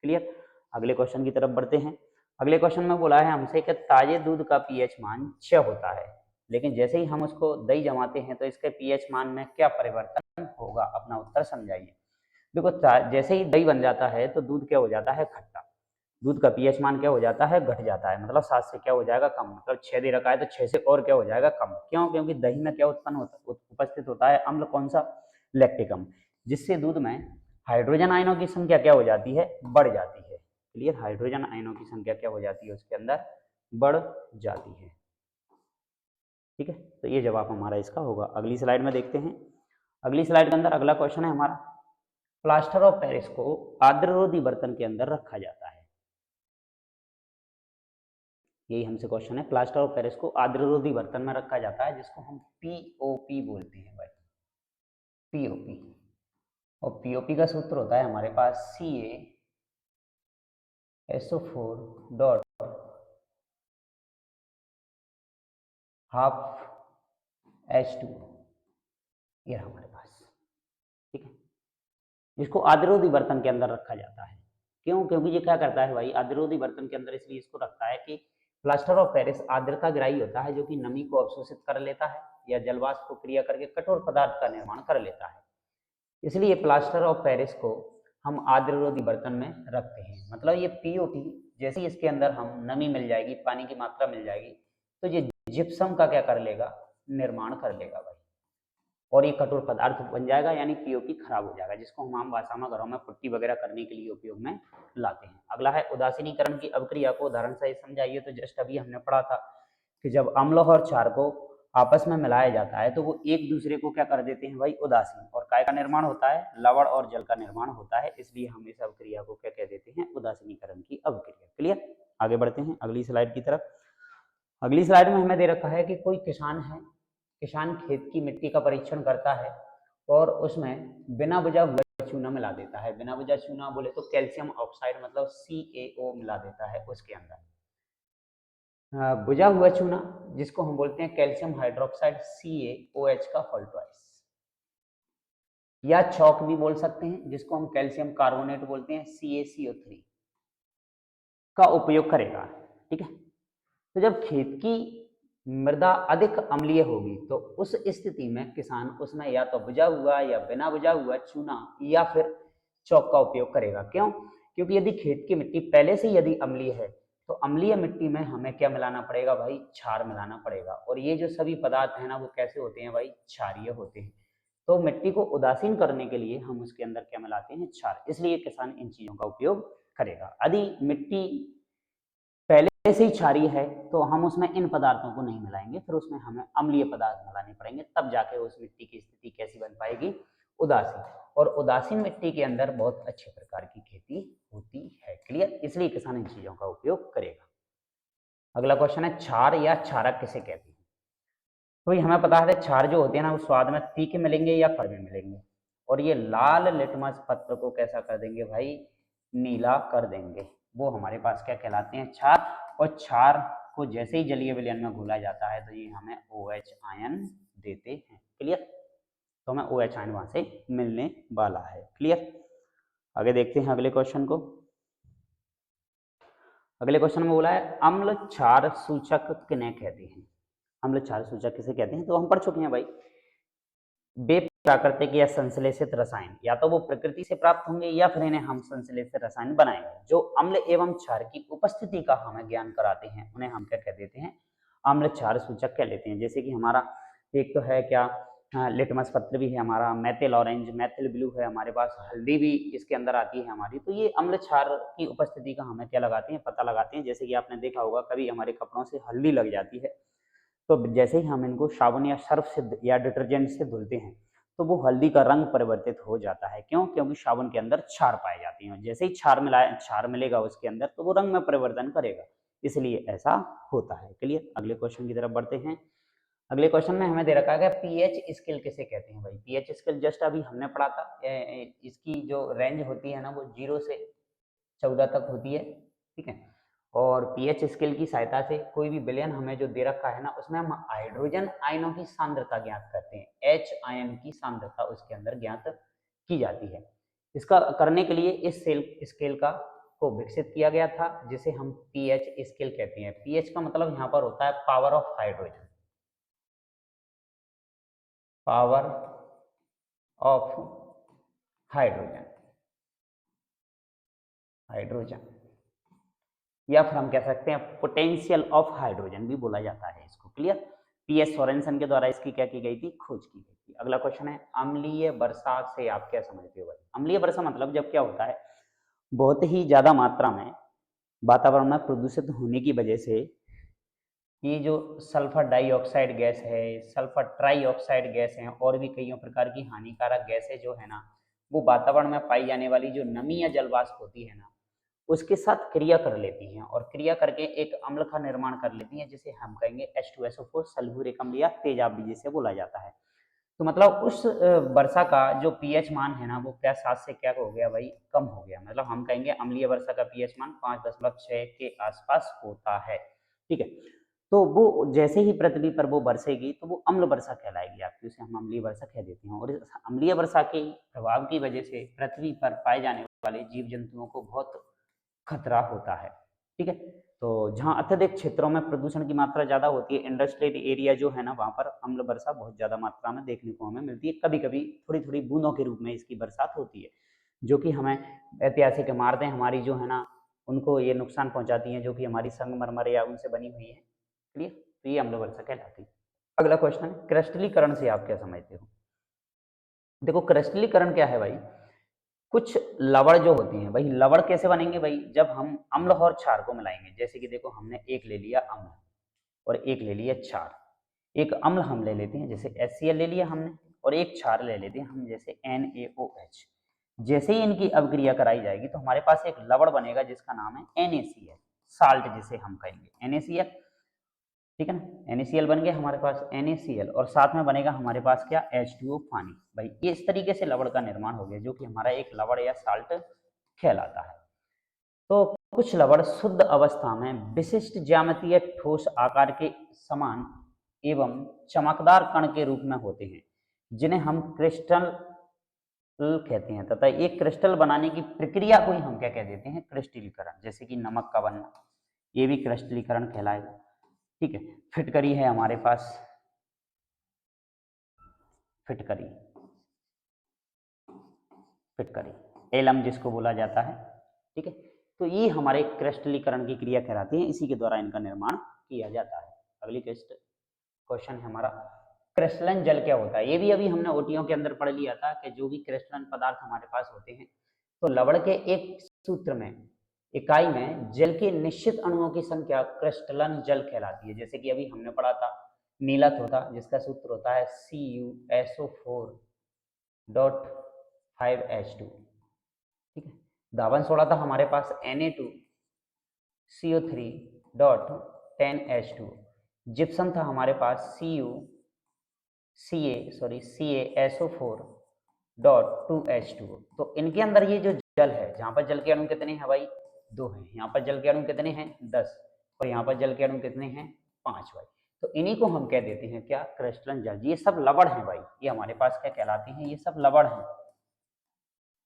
Speaker 1: क्लियर? अगले क्वेश्चन की तरफ बढ़ते हैं। अगले क्वेश्चन में बोला है हमसे कि ताजे दूध का पीएच मान 6 होता है, लेकिन जैसे ही हम उसको दही जमाते हैं तो इसके पीएच मान में क्या परिवर्तन होगा? अपना उत्तर समझाइए। देखो, जैसे ही दही बन जाता है तो दूध क्या हो जाता है, खट्टा। दूध का पीएच मान क्या हो जाता है, घट जाता है, मतलब 7 से क्या हो जाएगा, कम। मतलब 6 दे रखा है तो 6 से और क्या हो जाएगा, कम। क्यों? क्योंकि दही में क्या उत्पन्न होता, उपस्थित होता है अम्ल, कौन सा, लैक्टिक अम्ल, जिससे दूध में हाइड्रोजन आयनों की संख्या क्या हो जाती है, बढ़ जाती है। क्लियर? हाइड्रोजन आयनों की संख्या क्या हो जाती है, उसके अंदर बढ़ जाती है। ठीक है, तो ये जवाब हमारा इसका होगा। अगली स्लाइड में देखते हैं। अगली स्लाइड के अंदर अगला क्वेश्चन है हमारा, प्लास्टर ऑफ पेरिस को आर्द्ररोधी बर्तन के अंदर रखा जाता है। यही हमसे क्वेश्चन है, प्लास्टर ऑफ पेरिस को आर्द्ररोधी बर्तन में रखा जाता है, जिसको हम पीओपी बोलते हैं भाई, पीओपी। और पीओपी का सूत्र होता है हमारे पास CaSO4 डॉट हाफ H2, ये हमारे पास। ठीक है, जिसको आर्द्ररोधी बर्तन के अंदर रखा जाता है। क्यों? क्योंकि ये क्या करता है भाई, आर्द्ररोधी बर्तन के अंदर इसलिए इसको रखता है कि प्लास्टर ऑफ पेरिस आर्द्रता ग्राही होता है, जो कि नमी को अवशोषित कर लेता है या जलवाष्प को क्रिया करके कठोर पदार्थ का निर्माण कर लेता है। इसलिए प्लास्टर ऑफ पेरिस को हम आर्द्ररोधी बर्तन में रखते हैं। मतलब ये पीओपी, जैसे ही इसके अंदर हम नमी मिल जाएगी, पानी की मात्रा मिल जाएगी, तो ये जिप्सम का क्या कर लेगा, निर्माण कर लेगा भाई, और ये कठोर पदार्थ बन जाएगा, यानी पीओपी खराब हो जाएगा, जिसको हम आम भाषा में घरों में पुट्टी वगैरह करने के लिए उपयोग में लाते हैं। अगला है उदासीनीकरण की अभिक्रिया को उदाहरण से समझाइए। तो जस्ट अभी हमने पढ़ा था कि जब अम्ल और क्षार को आपस में मिलाया जाता है तो वो एक दूसरे को क्या कर देते हैं भाई, उदासीन। और काय का निर्माण होता है, लवण और जल का निर्माण होता है, इसलिए हम इस अवक्रिया को क्या कह देते हैं, उदासीनीकरण की अवक्रिया। क्लियर। आगे बढ़ते हैं अगली स्लाइड की तरफ। अगली स्लाइड में हमें दे रखा है कि कोई किसान है, किसान खेत की मिट्टी का परीक्षण करता है और उसमें बिना बुझा हुआ चूना मिला देता है। बिना बुझा चूना बोले तो कैल्शियम ऑक्साइड मतलब CaO मिला देता है उसके अंदर। बुझा हुआ चूना जिसको हम बोलते हैं कैल्शियम हाइड्रोक्साइड CaOH का होल ट्वाइस, या चौक भी बोल सकते हैं जिसको हम कैल्शियम कार्बोनेट बोलते हैं CaCO3 का उपयोग करेगा। ठीक है। तो जब खेत की मृदा अधिक अम्लीय होगी तो उस स्थिति में किसान उसमें या तो बुझा हुआ या बिना बुझा हुआ चूना या फिर चौक का उपयोग करेगा। क्यों? क्योंकि यदि खेत की मिट्टी पहले से यदि अम्लीय है तो अम्लीय मिट्टी में हमें क्या मिलाना पड़ेगा भाई, क्षार मिलाना पड़ेगा। और ये जो सभी पदार्थ है ना वो कैसे होते हैं भाई, क्षारीय होते हैं। तो मिट्टी को उदासीन करने के लिए हम उसके अंदर क्या मिलाते हैं, क्षार। इसलिए किसान इन चीजों का उपयोग करेगा। यदि मिट्टी पहले से ही क्षारीय है तो हम उसमें इन पदार्थों को नहीं मिलाएंगे, फिर उसमें हमें अम्लीय पदार्थ मिलाने पड़ेंगे, तब जाके उस मिट्टी की स्थिति कैसी बन पाएगी, उदासीन। और उदासीन मिट्टी के अंदर बहुत अच्छे प्रकार की खेती होती है। क्लियर। इसलिए किसान इन चीजों का उपयोग करेगा। अगला क्वेश्चन है, क्षार या क्षारक किसे कहते हैं। तो ये हमें पता है क्षार जो होते हैं ना वो स्वाद में तीखे मिलेंगे या कड़वे मिलेंगे, और ये लाल लिटमस पत्र को कैसा कर देंगे भाई, नीला कर देंगे। वो हमारे पास क्या कहलाते हैं, क्षार। और क्षार को जैसे ही जलीय विलयन में घोला जाता है तो ये हमें OH आयन देते हैं। क्लियर। तो हमें OH आयन वहां से मिलने वाला है। क्लियर। आगे देखते हैं अगले क्वेश्चन को। अगले क्वेश्चन में बोला है अम्ल क्षार सूचक किन्हें कहते हैं। अम्ल क्षार सूचक किसे कहते हैं, तो हम पढ़ चुके हैं भाई। वे प्राकृतिक या संश्लेषित रसायन, या तो वो प्रकृति से प्राप्त होंगे या फिर इन्हें हम संश्लेषित रसायन बनाएंगे, जो अम्ल एवं क्षार की उपस्थिति का हमें ज्ञान कराते हैं, उन्हें हम क्या कह देते हैं, अम्ल क्षार सूचक कह लेते हैं। जैसे कि हमारा एक तो है क्या, लिटमस पत्र भी है हमारा, मैथिल ऑरेंज, मैथिल ब्लू है हमारे पास, हल्दी भी इसके अंदर आती है हमारी। तो ये अम्ल क्षार की उपस्थिति का हमें क्या लगाते हैं, पता लगाते हैं। जैसे कि आपने देखा होगा कभी हमारे कपड़ों से हल्दी लग जाती है, तो जैसे ही हम इनको साबुन या सर्फ से या डिटर्जेंट से धुलते हैं तो वो हल्दी का रंग परिवर्तित हो जाता है। क्यों? क्योंकि साबुन के अंदर क्षार पाए जाते हैं। जैसे ही क्षार मिलेगा उसके अंदर तो वो रंग में परिवर्तन करेगा, इसलिए ऐसा होता है। क्लियर। अगले क्वेश्चन की तरफ बढ़ते हैं। अगले क्वेश्चन में हमें दे रखा है पीएच स्केल किसे कहते हैं भाई। पीएच स्केल जस्ट अभी हमने पढ़ा था, इसकी जो रेंज होती है ना वो 0 से 14 तक होती है। ठीक है। और पीएच स्केल की सहायता से कोई भी विलयन हमें जो दे रखा है ना उसमें हम हाइड्रोजन आयनों की सांद्रता ज्ञात करते हैं। H आयन की सांद्रता उसके अंदर ज्ञात की जाती है। इसका करने के लिए इस स्केल का को विकसित किया गया था जिसे हम पीएच स्केल कहते हैं। पीएच का मतलब यहाँ पर होता है power of hydrogen, power of hydrogen, hydrogen, या फिर हम कह सकते हैं पोटेंशियल ऑफ हाइड्रोजन भी बोला जाता है इसको। क्लियर। पीएस सोरेनसन के द्वारा इसकी क्या की गई थी, खोज की गई थी। अगला क्वेश्चन है अम्लीय वर्षा से आप क्या समझते हो भाई। अम्लीय वर्षा मतलब जब क्या होता है, बहुत ही ज्यादा मात्रा में वातावरण में प्रदूषित होने की वजह से ये जो सल्फर डाइऑक्साइड गैस है, सल्फर ट्राइऑक्साइड गैस है, और भी कई प्रकार की हानिकारक गैसें जो है ना वो वातावरण में पाई जाने वाली जो नमी या जलवाष्प होती है ना उसके साथ क्रिया कर लेती हैं, और क्रिया करके एक अम्ल का निर्माण कर लेती हैं जिसे हम कहेंगे H2SO4 सल्फ्यूरिक अम्ल या तेजाब भी जिसे बोला जाता है। तो मतलब उस वर्षा का जो पीएच मान है ना वो क्या 7 से क्या हो गया भाई, कम हो गया। मतलब हम कहेंगे अम्लीय वर्षा का पीएच मान 5.6 के आसपास होता है। ठीक है। तो वो जैसे ही पृथ्वी पर वो बरसेगी तो वो अम्ल वर्षा कहलाएगी आपकी, उसे हम अम्लीय वर्षा कह देते हैं। और इस अम्लीय वर्षा के प्रभाव की वजह से पृथ्वी पर पाए जाने वाले जीव जंतुओं को बहुत खतरा होता है। ठीक है। तो जहाँ अत्यधिक क्षेत्रों में प्रदूषण की मात्रा ज्यादा होती है, इंडस्ट्रियल एरिया जो है ना वहां पर अम्ल वर्षा बहुत ज्यादा मात्रा में देखने को हमें मिलती है। कभी कभी थोड़ी थोड़ी बूंदों के रूप में इसकी बरसात होती है जो कि हमें ऐतिहासिक इमारतें हमारी जो है ना उनको ये नुकसान पहुंचाती हैं, जो कि हमारी संगमरमर या उनसे बनी हुई है। क्लियर। तो ये अम्ल वर्षा कहलाती है। अगला क्वेश्चन है क्रिस्टलीकरण से आप क्या समझते हो। देखो क्रिस्टलीकरण क्या है भाई, कुछ लवण जो होती हैं भाई, लवण कैसे बनेंगे भाई, जब हम अम्ल और क्षार को मिलाएंगे। जैसे कि देखो हमने एक ले लिया अम्ल, और एक ले लिया क्षार। एक अम्ल हम ले लेते हैं, जैसे HCl ले लिया हमने, और एक क्षार ले लेते हैं हम, जैसे NaOH। जैसे ही इनकी अभिक्रिया कराई जाएगी तो हमारे पास एक लवण बनेगा जिसका नाम है NaCl, साल्ट जिसे हम कहेंगे NaCl, ठीक है ना। NaCl बन गया हमारे पास NaCl, और साथ में बनेगा हमारे पास क्या, H2O पानी। भाई ये इस तरीके से लवण का निर्माण हो गया, जो कि हमारा एक लवण या साल्ट कहलाता है। तो कुछ लवण शुद्ध अवस्था में विशिष्ट ज्यामितीय ठोस आकार के समान एवं चमकदार कण के रूप में होते हैं, जिन्हें हम क्रिस्टल कहते हैं, तथा एक क्रिस्टल बनाने की प्रक्रिया को ही हम क्या कह देते हैं, क्रिस्टलीकरण। जैसे कि नमक का बनना, ये भी क्रिस्टलीकरण कहलाएगा, ठीक है। फिटकरी है हमारे पास, फिटकरी, फिटकरी एलम जिसको बोला जाता है, ठीक है। तो ये हमारे क्रिस्टलीकरण की क्रिया कहलाती है, इसी के द्वारा इनका निर्माण किया जाता है। अगली क्वेश्चन है हमारा, क्रिस्टलन जल क्या होता है। ये भी अभी हमने ओटीओ के अंदर पढ़ लिया था कि जो भी क्रिस्टलन पदार्थ हमारे पास होते हैं, तो लवण के एक सूत्र में, इकाई में जल के निश्चित अणुओं की संख्या क्रिस्टलन जल कहलाती है। जैसे कि अभी हमने पढ़ा था नीलत होता, जिसका सूत्र होता है CuSO4.5H2, ठीक है। धावन सोडा था हमारे पास Na2CO3.10H2। जिप्सम था हमारे पास CaSO4.2H2। तो इनके अंदर ये जो जल है, जहाँ पर जल के अणु कितने हैं भाई, 2 हैं। यहाँ पर जल के अणु कितने हैं, 10, और यहाँ पर जल के अणु कितने हैं, 5 भाई। तो इन्हीं को हम कह देते हैं क्या, क्रिस्टलन जल। ये सब लवण हैं भाई, ये हमारे पास क्या कहलाते हैं, ये सब लवण हैं,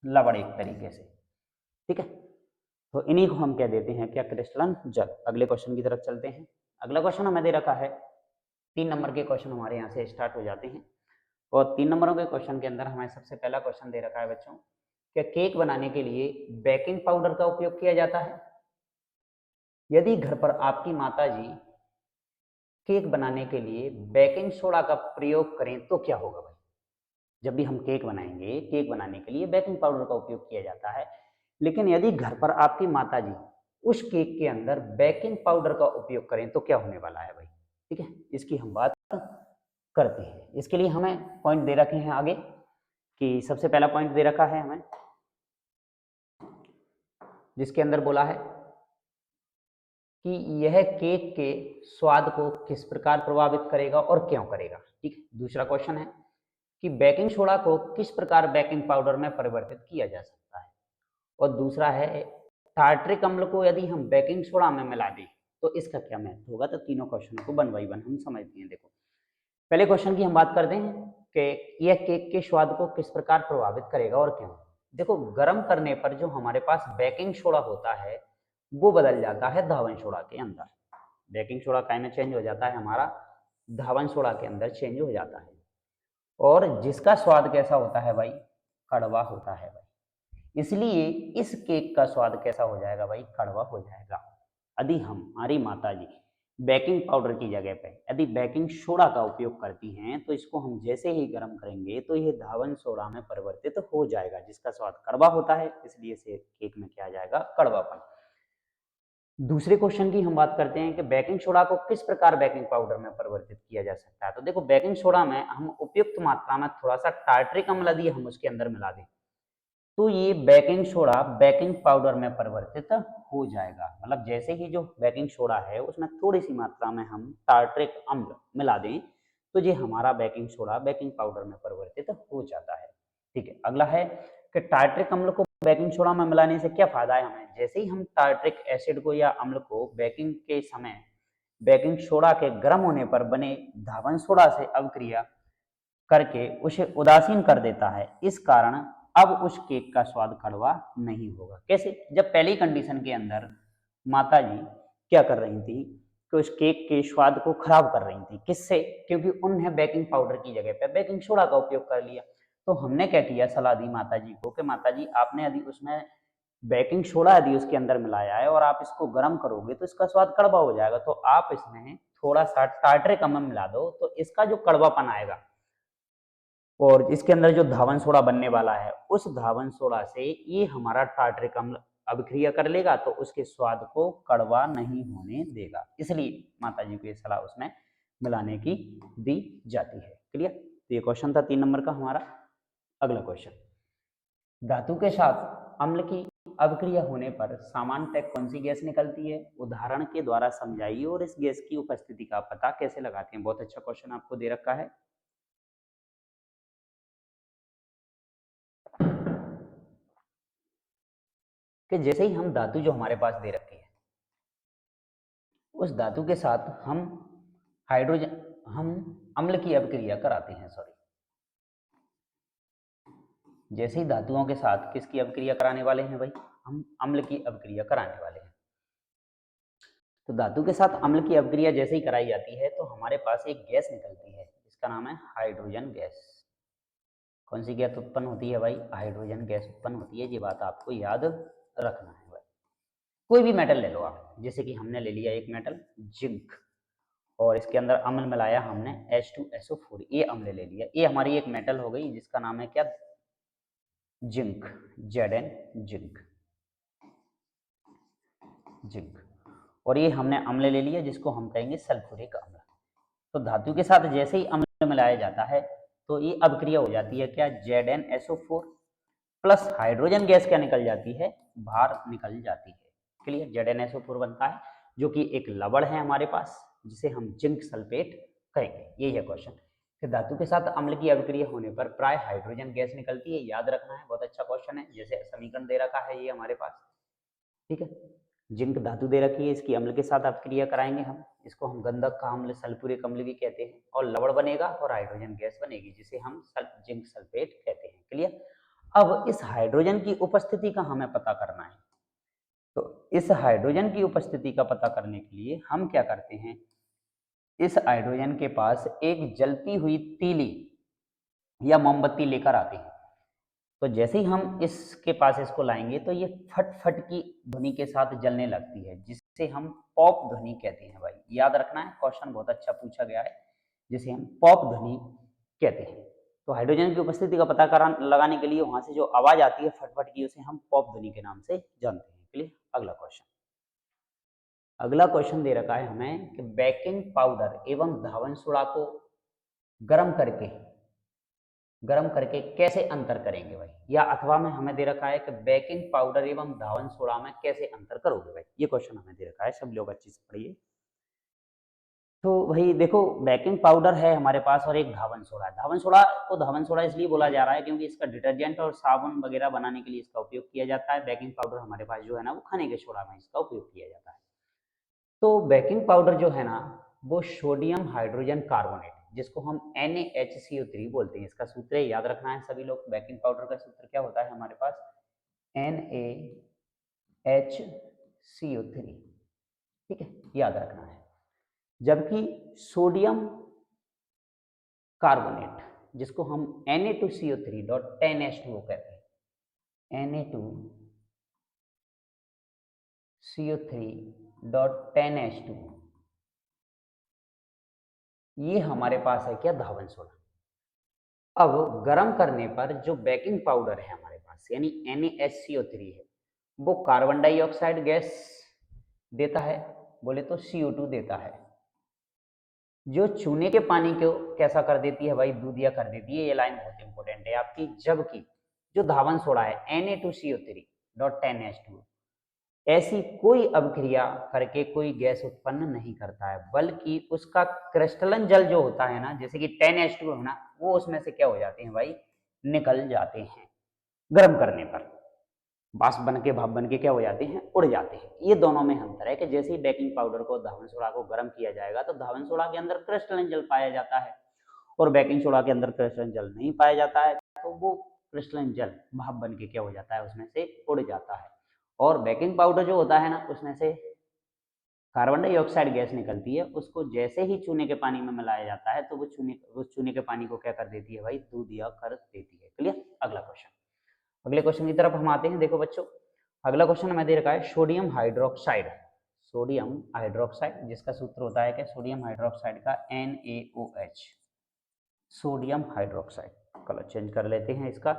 Speaker 1: लवण एक तरीके से, ठीक है। तो इन्हीं को हम कह देते हैं क्या, क्रिस्टलन जल। अगले क्वेश्चन की तरफ चलते हैं। अगला क्वेश्चन हमें दे रखा है, 3 नंबर के क्वेश्चन हमारे यहाँ से स्टार्ट हो जाते हैं। और 3 नंबरों के क्वेश्चन के अंदर हमें सबसे पहला क्वेश्चन दे रखा है बच्चों, क्या केक बनाने के लिए बेकिंग पाउडर का उपयोग किया जाता है। यदि घर पर आपकी माताजी केक बनाने के लिए बेकिंग सोडा का प्रयोग करें तो क्या होगा भाई। जब भी हम केक बनाएंगे, केक बनाने के लिए बेकिंग पाउडर का उपयोग किया जाता है, लेकिन यदि घर पर आपकी माताजी उस केक के अंदर बेकिंग पाउडर का उपयोग करें तो क्या होने वाला है भाई, ठीक है। इसकी हम बात करते हैं। इसके लिए हमें पॉइंट दे रखे हैं आगे, कि सबसे पहला पॉइंट दे रखा है हमें, जिसके अंदर बोला है कि यह केक के स्वाद को किस प्रकार प्रभावित करेगा और क्यों करेगा, ठीक है। दूसरा क्वेश्चन है कि बेकिंग सोडा को किस प्रकार बेकिंग पाउडर में परिवर्तित किया जा सकता है। और दूसरा है, टार्ट्रिक अम्ल को यदि हम बेकिंग सोडा में मिला दें तो इसका क्या महत्व होगा। तो तीनों क्वेश्चन को 1 बाय 1 हम समझते हैं। देखो, पहले क्वेश्चन की हम बात करते हैं कि यह केक के स्वाद को किस प्रकार प्रभावित करेगा और क्यों। देखो, गर्म करने पर जो हमारे पास बेकिंग सोडा होता है वो बदल जाता है धावन सोडा के अंदर। बेकिंग सोडा का में चेंज हो जाता है हमारा, धावन सोडा के अंदर चेंज हो जाता है, और जिसका स्वाद कैसा होता है भाई, कड़वा होता है भाई। इसलिए इस केक का स्वाद कैसा हो जाएगा भाई, कड़वा हो जाएगा। यदि हमारी माताजी बेकिंग पाउडर की जगह पे यदि बेकिंग सोडा का उपयोग करती हैं तो इसको हम जैसे ही गर्म करेंगे तो ये धावन सोडा में परिवर्तित हो जाएगा, जिसका स्वाद कड़वा होता है। इसलिए से केक में क्या आ जाएगा, कड़वापन। दूसरे क्वेश्चन की हम बात करते हैं कि बेकिंग सोडा को किस प्रकार बेकिंग पाउडर में परिवर्तित किया जा सकता है। तो देखो, बेकिंग सोडा में हम उपयुक्त मात्रा में थोड़ा सा टार्ट्रिक अम्ल यदि हम उसके अंदर मिला दें तो ये बेकिंग सोडा बेकिंग पाउडर में परिवर्तित हो जाएगा। मतलब जैसे ही जो बेकिंग सोडा है उसमें थोड़ी सी मात्रा में हम टार्ट्रिक अम्ल मिला दें तो ये हमारा बेकिंग सोडा बेकिंग पाउडर में परिवर्तित हो जाता है, ठीक है। अगला है कि टार्ट्रिक अम्ल को बेकिंग सोडा में मिलाने से क्या फायदा है हमें। जैसे ही हम टार्ट्रिक एसिड को या अम्ल को बेकिंग के समय बेकिंग सोडा के गर्म होने पर बने धावन सोडा से अभिक्रिया करके उसे उदासीन कर देता है, इस कारण अब उस केक का स्वाद कड़वा नहीं होगा। कैसे, जब पहली कंडीशन के अंदर माताजी क्या कर रही थी कि उस केक के स्वाद को खराब कर रही थी, किससे, क्योंकि उन्हें बेकिंग पाउडर की जगह पे बेकिंग सोडा का उपयोग कर लिया। तो हमने क्या किया, सलाह दी माताजी को कि माताजी आपने यदि उसमें बेकिंग सोडा यदि उसके अंदर मिलाया है और आप इसको गर्म करोगे तो इसका स्वाद कड़वा हो जाएगा, तो आप इसमें थोड़ा सा टार्ट्रिक अम्ल मिला दो तो इसका जो कड़वापन आएगा और इसके अंदर जो धावन सोडा बनने वाला है उस धावन सोडा से ये हमारा टार्ट्रिक अम्ल अभिक्रिया कर लेगा तो उसके स्वाद को कड़वा नहीं होने देगा, इसलिए माता जी को ये सलाह उसमें मिलाने की दी जाती है। क्लियर? तो ये क्वेश्चन था 3 नंबर का हमारा। अगला क्वेश्चन, धातु के साथ अम्ल की अभिक्रिया होने पर सामान्यतः कौन सी गैस निकलती है? उदाहरण के द्वारा समझाइए और इस गैस की उपस्थिति का पता कैसे लगाते हैं। बहुत अच्छा क्वेश्चन आपको दे रखा है। कि जैसे ही हम धातु जो हमारे पास दे रखी है उस धातु के साथ हम अम्ल की अभिक्रिया कराते हैं। सॉरी, जैसे ही धातुओं के साथ किसकी अभिक्रिया कराने वाले हैं भाई? हम अम्ल की अभिक्रिया कराने वाले हैं। तो धातु के साथ अम्ल की अभिक्रिया जैसे ही कराई जाती है तो हमारे पास एक गैस निकलती है जिसका नाम है हाइड्रोजन गैस। कौन सी गैस उत्पन्न होती है भाई? हाइड्रोजन गैस उत्पन्न होती है। ये बात आपको याद रखना है भाई। कोई भी मेटल ले लो आप, जैसे कि हमने ले लिया एक मेटल जिंक और इसके अंदर अम्ल मिलाया हमने H2SO4, ये अम्ल ले लिया। ये हमारी एक मेटल हो गई जिसका नाम है क्या? Zinc, Zn zinc, zinc. और ये हमने अम्ल ले लिया जिसको हम कहेंगे सल्फ्यूरिक अम्ल। तो धातु के साथ जैसे ही अम्ल मिलाया जाता है तो ये अभिक्रिया हो जाती है क्या? ZnSO4 प्लस हाइड्रोजन गैस क्या निकल जाती है? बाहर निकल जाती है। क्लियर? ZnSO4 बनता है जो कि एक लवण है हमारे पास जिसे हम जिंक सल्फेट कहेंगे। यही है क्वेश्चन। फिर धातु के साथ अम्ल की अभिक्रिया होने पर प्राय हाइड्रोजन गैस निकलती है। याद रखना है, बहुत अच्छा क्वेश्चन है। जैसे समीकरण दे रखा है ये हमारे पास, ठीक है। जिंक धातु दे रखी है, इसकी अम्ल के साथ अभिक्रिया कराएंगे हम, इसको हम गंधक का अम्ल, सल्फ्यूरिक अम्ल भी कहते हैं, और लवण बनेगा और हाइड्रोजन गैस बनेगी जिसे हम जिंक सल्फेट कहते हैं। क्लियर? अब इस हाइड्रोजन की उपस्थिति का हमें पता करना है। तो इस हाइड्रोजन की उपस्थिति का पता करने के लिए हम क्या करते हैं? इस हाइड्रोजन के पास एक जलती हुई तीली या मोमबत्ती लेकर आते हैं। तो जैसे ही हम इसके पास इसको लाएंगे तो ये फट फट की ध्वनि के साथ जलने लगती है जिसे हम पॉप ध्वनि कहते हैं भाई। याद रखना है, क्वेश्चन बहुत अच्छा पूछा गया है, जिसे हम पॉप ध्वनि कहते हैं। तो हाइड्रोजन की उपस्थिति का पता लगाने के लिए वहां से जो आवाज आती है फटफट की, उसे हम पॉप ध्वनि के नाम से जानते हैं। क्लियर? अगला क्वेश्चन, अगला क्वेश्चन दे रखा है हमें कि बेकिंग पाउडर एवं धावन सोडा को गर्म करके कैसे अंतर करेंगे भाई? या अथवा में हमें दे रखा है कि बेकिंग पाउडर एवं धावन सोडा में कैसे अंतर करोगे भाई? ये क्वेश्चन हमें दे रखा है, सब लोग अच्छे से पढ़िए। तो भाई देखो, बेकिंग पाउडर है हमारे पास और एक धावन सोडा है। धावन सोडा को धावन सोडा इसलिए बोला जा रहा है क्योंकि इसका डिटर्जेंट और साबुन वगैरह बनाने के लिए इसका उपयोग किया जाता है। बेकिंग पाउडर हमारे पास जो है ना, वो खाने के सोडा में इसका उपयोग किया जाता है। तो बेकिंग पाउडर जो है ना, वो सोडियम हाइड्रोजन कार्बोनेट, जिसको हम NaHCO3 बोलते हैं, इसका सूत्र याद रखना है सभी लोग। बेकिंग पाउडर का सूत्र क्या होता है हमारे पास? NaHCO3, ठीक है, याद रखना है। जबकि सोडियम कार्बोनेट, जिसको हम Na2CO3.10H2O कहते हैं, Na2CO3.10H2O, ये हमारे पास है क्या? धावन सोडा। अब गर्म करने पर जो बेकिंग पाउडर है हमारे पास यानी NaHCO3 है, वो कार्बन डाइऑक्साइड गैस देता है, बोले तो CO2 देता है, जो चूने के पानी को कैसा कर देती है भाई? दूधिया कर देती है। ये लाइन बहुत इंपॉर्टेंट है आपकी। जबकि जो धावन सोडा है Na2CO3.10H2 ऐसी कोई अभिक्रिया करके कोई गैस उत्पन्न नहीं करता है, बल्कि उसका क्रिस्टलन जल जो होता है ना, जैसे कि 10H2 है ना, वो उसमें से क्या हो जाते हैं भाई? निकल जाते हैं गर्म करने पर। वाष्प बन के, भाप बन के क्या हो जाते हैं? उड़ जाते हैं। ये दोनों में अंतर है कि जैसे ही बेकिंग पाउडर को, धावन सोडा को गर्म किया जाएगा तो धावन सोडा के अंदर क्रिस्टलन जल पाया जाता है और बेकिंग सोडा के अंदर क्रिस्टलन जल नहीं पाया जाता है। तो वो क्रिस्टलन जल भाप बन के क्या हो जाता है? उसमें से उड़ जाता है। और बेकिंग पाउडर जो होता है ना, उसमें से कार्बन डाइऑक्साइड गैस निकलती है, उसको जैसे ही चूने के पानी में मिलाया जाता है तो वो चूने के पानी को क्या कर देती है भाई? दूधिया कर देती है। क्लियर? अगला क्वेश्चन, अगले क्वेश्चन की तरफ हम आते हैं। देखो बच्चों, अगला क्वेश्चन हमें दे रखा है सोडियम हाइड्रोक्साइड। सोडियम हाइड्रोक्साइड, जिसका सूत्र होता है कि सोडियम हाइड्रोक्साइड का NaOH, sodium hydroxide. Colour change कर लेते हैं इसका,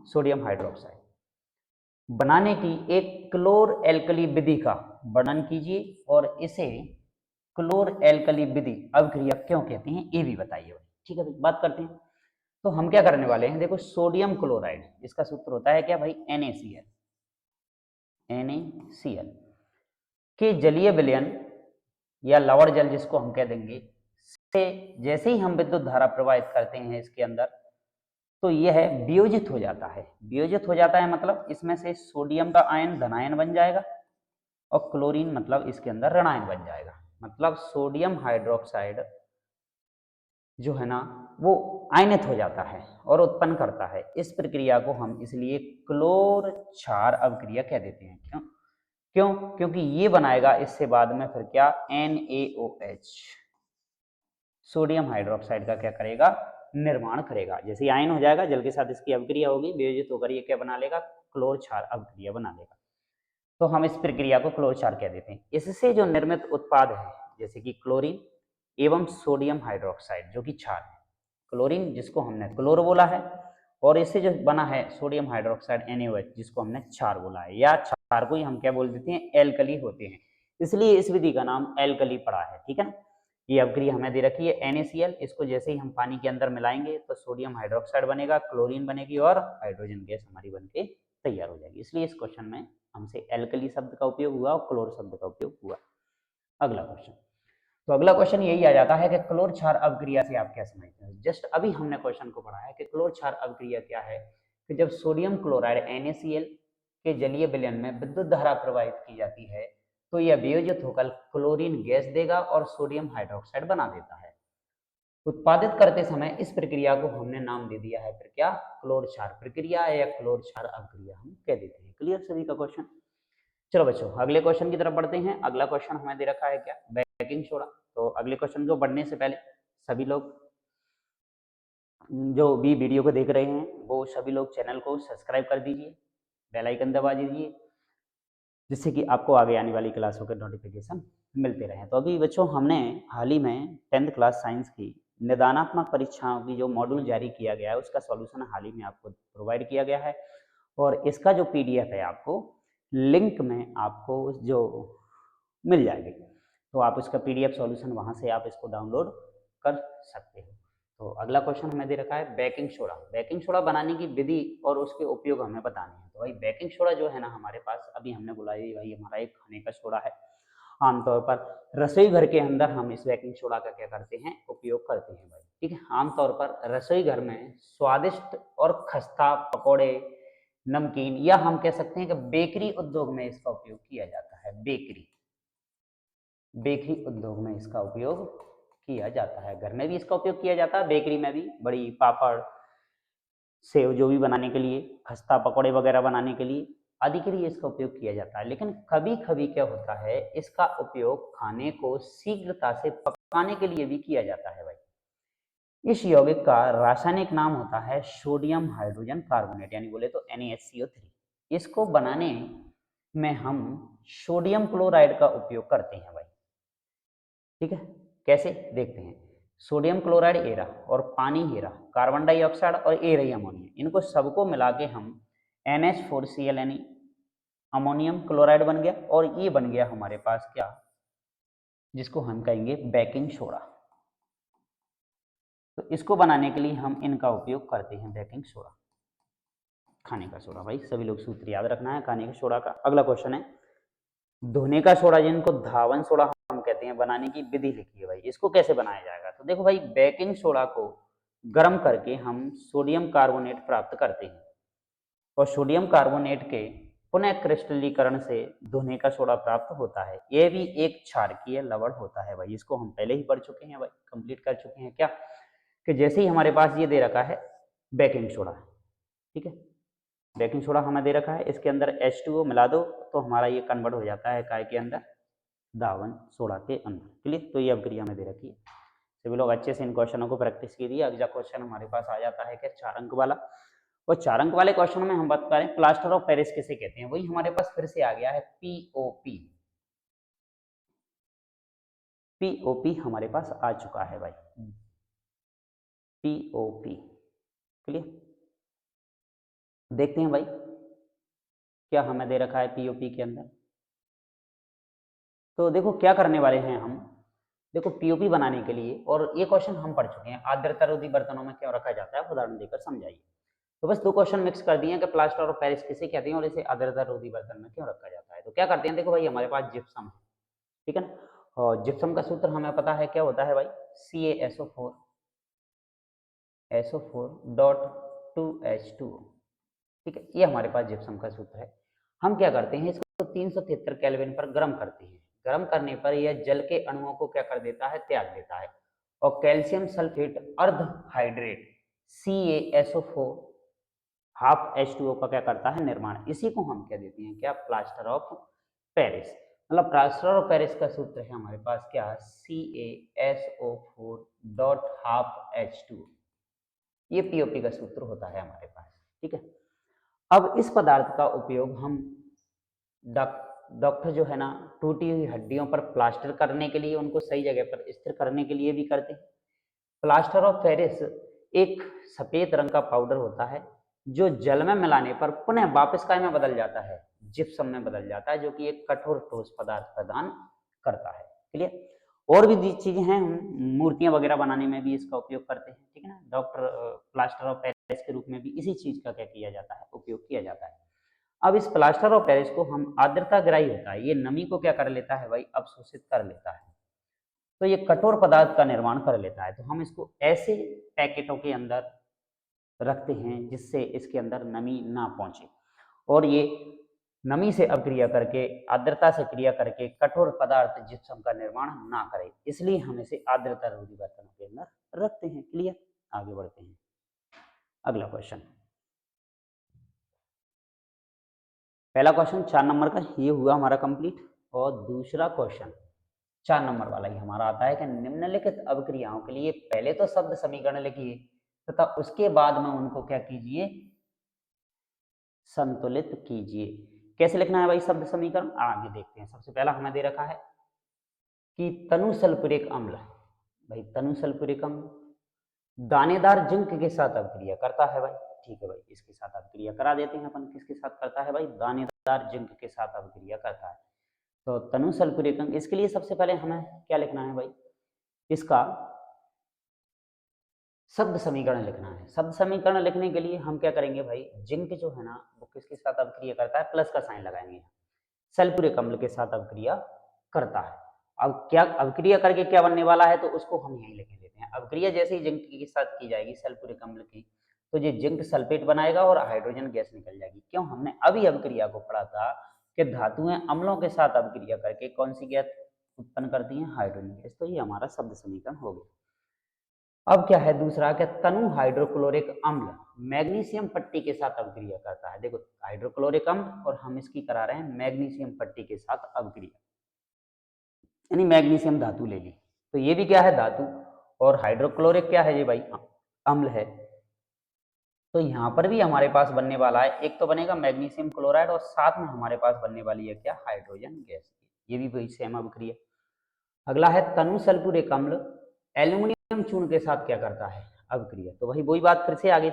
Speaker 1: सोडियम हाइड्रोक्साइड। बनाने की एक क्लोर एल्कली विधि का वर्णन कीजिए और इसे क्लोर एल्कली विधि अभिक्रिया क्यों कहते हैं ये भी बताइए। ठीक है भाई, बात करते हैं। तो हम क्या करने वाले हैं, देखो सोडियम क्लोराइड, इसका सूत्र होता है क्या भाई, NaCl। NaCl के जलीय विलयन या लवण जल जिसको हम कह देंगे से जैसे ही हम विद्युत धारा प्रवाहित करते हैं इसके अंदर, तो यह वियोजित हो जाता है। वियोजित हो जाता है मतलब इसमें से सोडियम का आयन धनायन बन जाएगा और क्लोरीन मतलब इसके अंदर ऋणायन बन जाएगा। मतलब सोडियम हाइड्रोक्साइड जो है ना वो आयनित हो जाता है और उत्पन्न करता है। इस प्रक्रिया को हम इसलिए क्लोर क्षार अभिक्रिया कह देते हैं। क्यों क्यों क्योंकि ये बनाएगा इससे बाद में फिर क्या, NaOH, सोडियम हाइड्रोक्साइड का क्या करेगा, निर्माण करेगा। जैसे आयन हो जाएगा जल के साथ इसकी अभिक्रिया होगी, वियोजित होकर ये क्या बना लेगा, क्लोर क्षार अभिक्रिया बना लेगा। तो हम इस प्रक्रिया को क्लोर क्षार कह देते हैं। इससे जो निर्मित उत्पाद है जैसे कि क्लोरीन एवं सोडियम हाइड्रोक्साइड जो कि क्षार है, क्लोरीन जिसको हमने क्लोर बोला है और इससे जो बना है सोडियम हाइड्रोक्साइड NaOH जिसको हमने क्षार बोला है, या क्षार को ही हम क्या बोल देते हैं, एल्कली होते हैं, इसलिए इस विधि का नाम एल्कली पड़ा है। ठीक है ना। ये अभिक्रिया हमें दे रखी है NaCl, इसको जैसे ही हम पानी के अंदर मिलाएंगे तो सोडियम हाइड्रोक्साइड बनेगा, क्लोरीन बनेगी और हाइड्रोजन गैस हमारी बनके तैयार हो जाएगी। इसलिए इस क्वेश्चन में हमसे एल्कली शब्द का उपयोग हुआ और क्लोर शब्द का उपयोग हुआ। अगला क्वेश्चन, तो अगला क्वेश्चन यही आ जाता है कि क्लोर क्षार अभिक्रिया से आप क्या समझते हैं। जस्ट अभी हमने क्वेश्चन को पढ़ा है कि क्लोर क्षार अभिक्रिया क्या है, कि जब सोडियम क्लोराइड NaCl के जलीय विलयन में विद्युत धारा प्रवाहित की जाती है तो यह वियोजित होकर क्लोरीन गैस देगा और सोडियम हाइड्रोक्साइड बना देता है। उत्पादित करते समय इस प्रक्रिया को हमने नाम दे दिया है फिर क्या, क्लोर क्षार प्रक्रिया या क्लोर क्षार अभिक्रिया हम कह देते हैं। क्लियर सभी का क्वेश्चन। चलो बच्चों अगले क्वेश्चन की तरफ बढ़ते हैं। अगला क्वेश्चन हमें दे रखा है क्या, बेकिंग सोडा। तो अगले क्वेश्चन को बढ़ने से पहले सभी लोग जो भी वीडियो को देख रहे हैं वो सभी लोग चैनल को सब्सक्राइब कर दीजिए, बेल आइकन दबा दीजिए, जिससे कि आपको आगे आने वाली क्लासों के नोटिफिकेशन मिलते रहें। तो अभी बच्चों हमने हाल ही में 10th क्लास साइंस की निदानात्मक परीक्षाओं की जो मॉड्यूल जारी किया गया है उसका सॉल्यूशन हाल ही में आपको प्रोवाइड किया गया है और इसका जो PDF है आपको लिंक में आपको जो मिल जाएगी, तो आप उसका PDF सॉल्यूशन वहाँ से आप इसको डाउनलोड कर सकते हो। तो अगला क्वेश्चन हमें दे रखा है बेकिंग सोडा। बेकिंग सोडा बनाने की विधि और उसके उपयोग हमें बताने हैं। तो भाई बेकिंग सोडा जो है ना हमारे पास, अभी हमने बोला है भाई हमारा एक खाने का सोडा है। आमतौर पर रसोई घर के अंदर हम इस बेकिंग सोडा का क्या करते हैं, उपयोग करते हैं भाई। ठीक है, आमतौर पर रसोई घर में स्वादिष्ट और खस्ता पकौड़े, नमकीन, या हम कह सकते हैं कि बेकरी उद्योग में इसका उपयोग किया जाता है। बेकरी उद्योग में इसका उपयोग किया जाता है। घर में भी इसका उपयोग किया जाता है, बेकरी में भी बड़ी पापड़ सेव जो भी बनाने के लिए, खस्ता पकौड़े वगैरह बनाने के लिए आदि के लिए इसका उपयोग किया जाता है। लेकिन कभी कभी क्या होता है, इसका उपयोग खाने को शीघ्रता से पकाने के लिए भी किया जाता है भाई। इस यौगिक का रासायनिक नाम होता है सोडियम हाइड्रोजन कार्बोनेट, यानी बोले तो NaCO3। इसको बनाने में हम सोडियम क्लोराइड का उपयोग करते हैं भाई। ठीक है, कैसे देखते हैं। सोडियम क्लोराइड एरा और पानी हेरा, कार्बन डाइऑक्साइड और ए रही अमोनिया, इनको सबको मिला के हम NH4Cl यानी अमोनियम क्लोराइड बन गया और ये बन गया हमारे पास क्या, जिसको हम कहेंगे बेकिंग सोडा। तो इसको बनाने के लिए हम इनका उपयोग करते हैं, बेकिंग सोडा, खाने का सोडा। भाई सभी लोग सूत्र याद रखना है खाने के सोडा का। अगला क्वेश्चन है धोने का सोडा, जिनको धावन सोडा हम कहते हैं, बनाने की विधि लिखी है भाई। इसको कैसे बनाया जाएगा, तो देखो भाई बेकिंग सोडा को गर्म करके हम सोडियम कार्बोनेट प्राप्त करते हैं और सोडियम कार्बोनेट के पुनः क्रिस्टलीकरण से धोने का सोडा प्राप्त होता है। यह भी एक क्षारकीय लवण होता है भाई। इसको हम पहले ही पढ़ चुके हैं भाई, कंप्लीट कर चुके हैं क्या, कि जैसे ही हमारे पास ये दे रखा है बेकिंग सोडा, ठीक है, बेकिंग सोडा हमें दे रखा है, इसके अंदर H2O मिला दो तो हमारा ये कन्वर्ट हो जाता है काय के अंदर, धावन सोडा के अंदर। क्लियर, तो ये अभिक्रिया में दे रखी है। सभी लोग अच्छे से इन क्वेश्चनों को प्रैक्टिस कीजिए। अगला क्वेश्चन हमारे पास आ जाता है क्या, 4 अंक वाला। और 4 अंक वाले क्वेश्चन में हम बात करें प्लास्टर ऑफ पेरिस किसे कहते हैं, वही हमारे पास फिर से आ गया है POP। POP हमारे पास आ चुका है भाई, POP। क्लियर, देखते हैं भाई क्या हमें दे रखा है पीओपी के अंदर। तो देखो क्या करने वाले हैं हम, देखो पीओपी बनाने के लिए, और ये क्वेश्चन हम पढ़ चुके हैं, आर्द्रता रोधी बर्तनों में क्यों रखा जाता है, उदाहरण देकर समझाइए। तो बस दो क्वेश्चन मिक्स कर दिए कि प्लास्टर और पेरिस किसे कहते हैं और इसे आर्द्रता रोधी बर्तन में क्यों रखा जाता है। तो क्या करते हैं, देखो भाई हमारे पास जिप्सम है, ठीक है ना, और जिप्सम का सूत्र हमें पता है क्या होता है भाई, CaSO4 डॉट 2H2O, ठीक है, ये हमारे पास जिप्सम का सूत्र है। हम क्या करते हैं, इसको 373 केल्विन पर गर्म करते हैं, गर्म करने पर यह जल के अणुओं को क्या कर देता है, त्याग देता है, और कैल्शियम सल्फेट अर्ध हाइड्रेट CaSO4 हाफ H2O का क्या करता है, निर्माण। इसी को हम क्या देते हैं, क्या, प्लास्टर ऑफ पेरिस। मतलब प्लास्टर ऑफ पेरिस का सूत्र है हमारे पास क्या, CaSO4 डॉट हाफ H2O, ये पीओपी का सूत्र होता है हमारे पास, ठीक है। अब इस पदार्थ का उपयोग हम डॉक्टर जो है ना, टूटी हुई हड्डियों पर प्लास्टर करने के लिए, उनको सही जगह पर स्थिर करने के लिए भी करते हैं। प्लास्टर ऑफ पेरिस एक सफेद रंग का पाउडर होता है जो जल में मिलाने पर पुनः वापस काय में बदल जाता है, जिप्सम में बदल जाता है, जो कि एक कठोर ठोस पदार्थ प्रदान करता है। क्लियर। और भी चीजें हैं, हम मूर्तियां वगैरह बनाने में भी इसका उपयोग करते हैं, ठीक है ना। डॉक्टर प्लास्टर ऑफ पेरिस के रूप में भी इसी चीज का क्या किया जाता है, उपयोग किया जाता है। अब इस प्लास्टर ऑफ पेरिस को हम आर्द्रता ग्राही होता है, ये नमी को क्या कर लेता है भाई, अवशोषित कर लेता है, तो ये कठोर पदार्थ का निर्माण कर लेता है। तो हम इसको ऐसे पैकेटों के अंदर रखते हैं जिससे इसके अंदर नमी ना पहुंचे, और ये नमी से अभिक्रिया करके, आर्द्रता से क्रिया करके कठोर पदार्थ जिप्सम का निर्माण ना करे, इसलिए हम इसे आर्द्रता रोधी बर्तनों के अंदर रखते हैं। क्लियर। आगे बढ़ते हैं, अगला क्वेश्चन। पहला क्वेश्चन 4 नंबर का ये हुआ हमारा कंप्लीट, और दूसरा क्वेश्चन 4 नंबर वाला ही हमारा आता है कि निम्नलिखित अभिक्रियाओं के लिए पहले तो शब्द समीकरण लिखिए तथा उसके बाद में उनको क्या कीजिए, संतुलित कीजिए। कैसे लिखना है भाई शब्द समीकरण, आगे देखते हैं। सबसे पहला हमें दे रखा है कि तनु सल्फ्यूरिक अम्ल, भाई तनु सल्फ्यूरिक अम्ल दानेदार जिंक के साथ अभिक्रिया करता है भाई, ठीक है भाई, इसके साथ अभिक्रिया करा देते हैं अपन। किसके साथ करता है भाई, दानेदार जिंक के साथ अभिक्रिया करता है। तो तनु सल्फ्यूरिक अम्ल, इसके लिए सबसे पहले हमें क्या लिखना है भाई, इसका शब्द समीकरण लिखना है। शब्द समीकरण लिखने के लिए हम क्या करेंगे भाई, जिंक जो है ना वो किसके साथ अभिक्रिया करता है, प्लस का साइन लगाएंगे, सल्फ्यूरिक अम्ल के साथ अभिक्रिया करता है। अब क्या अभिक्रिया करके क्या बनने वाला है, तो उसको हम यहीं लिख लेते हैं। अभिक्रिया जैसे ही जिंक के साथ की जाएगी सल्फ्यूरिक अम्ल की, तो ये जिंक सल्फेट बनाएगा और हाइड्रोजन गैस निकल जाएगी। क्यों, हमने अभी अभिक्रिया को पढ़ा था कि धातुएं अम्लों के साथ अभिक्रिया करके कौन सी गैस उत्पन्न करती हैं, हाइड्रोजन गैस। तो ये हमारा शब्द समीकरण हो गया। अब क्या है दूसरा, क्या, तनु हाइड्रोक्लोरिक अम्ल मैग्नीशियम पट्टी के साथ अभिक्रिया करता है। देखो हाइड्रोक्लोरिक अम्ल और हम इसकी करा रहे हैं मैग्नीशियम पट्टी के साथ अभिक्रिया, यानी मैग्नीशियम धातु ले ली, तो ये भी क्या है, धातु, और हाइड्रोक्लोरिक क्या है ये भाई, अम्ल है। तो यहाँ पर भी हमारे पास बनने वाला है, एक तो बनेगा मैग्नीशियम क्लोराइड और साथ में हमारे पास बनने वाली है क्या, हाइड्रोजन गैस, ये भी वही सेम अभिक्रिया। अगला है तनु सल्फ्यूरिक अम्ल एल्यूमिनियम चूर्ण के साथ क्या करता है, अभिक्रिया। तो वही बात फिर से आगे,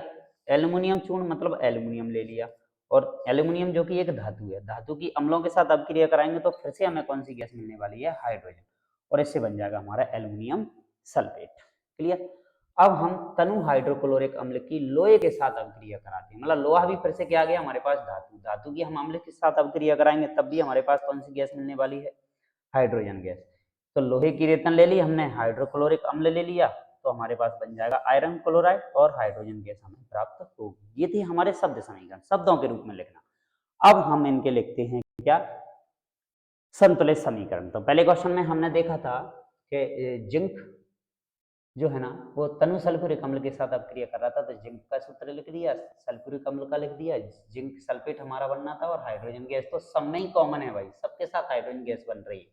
Speaker 1: एल्यूमिनियम चूर्ण मतलब एल्यूमिनियम ले लिया, और एल्यूमिनियम जो कि एक धातु है, धातु की अम्लों के साथ अभिक्रिया कराएंगे तो फिर से हमें कौन सी गैस मिलने वाली है, हाइड्रोजन, और इससे बन जाएगा हमारा एल्यूमिनियम सल्फेट। क्लियर। अब हम तनु हाइड्रोक्लोरिक अम्ल की लोहे के साथ अभिक्रिया कराते हैं, मतलब लोहा भी फिर से क्या आ गया हमारे पास, धातु, धातु की हम अम्ल के साथ अभिक्रिया कराएंगे तब भी हमारे पास कौन सी गैस मिलने वाली है, हाइड्रोजन गैस। तो लोहे की रेतन ले ली हमने, हाइड्रोक्लोरिक अम्ल ले लिया, तो हमारे पास बन जाएगा आयरन क्लोराइड और हाइड्रोजन गैस हमें प्राप्त होगी। ये थे हमारे शब्द समीकरण, शब्दों के रूप में लिखना। अब हम इनके लिखते हैं क्या, संतुलित समीकरण। तो पहले क्वेश्चन में हमने देखा था कि जिंक जो है ना वो तनु सल्फ्यूरिक अम्ल के साथ अभिक्रिया कर रहा था, तो जिंक का सूत्र लिख दिया, सल्फ्यूरिक अम्ल का लिख दिया, जिंक सल्फेट हमारा बनना था, और हाइड्रोजन गैस तो सब में ही कॉमन है भाई, सबके साथ हाइड्रोजन गैस बन रही है।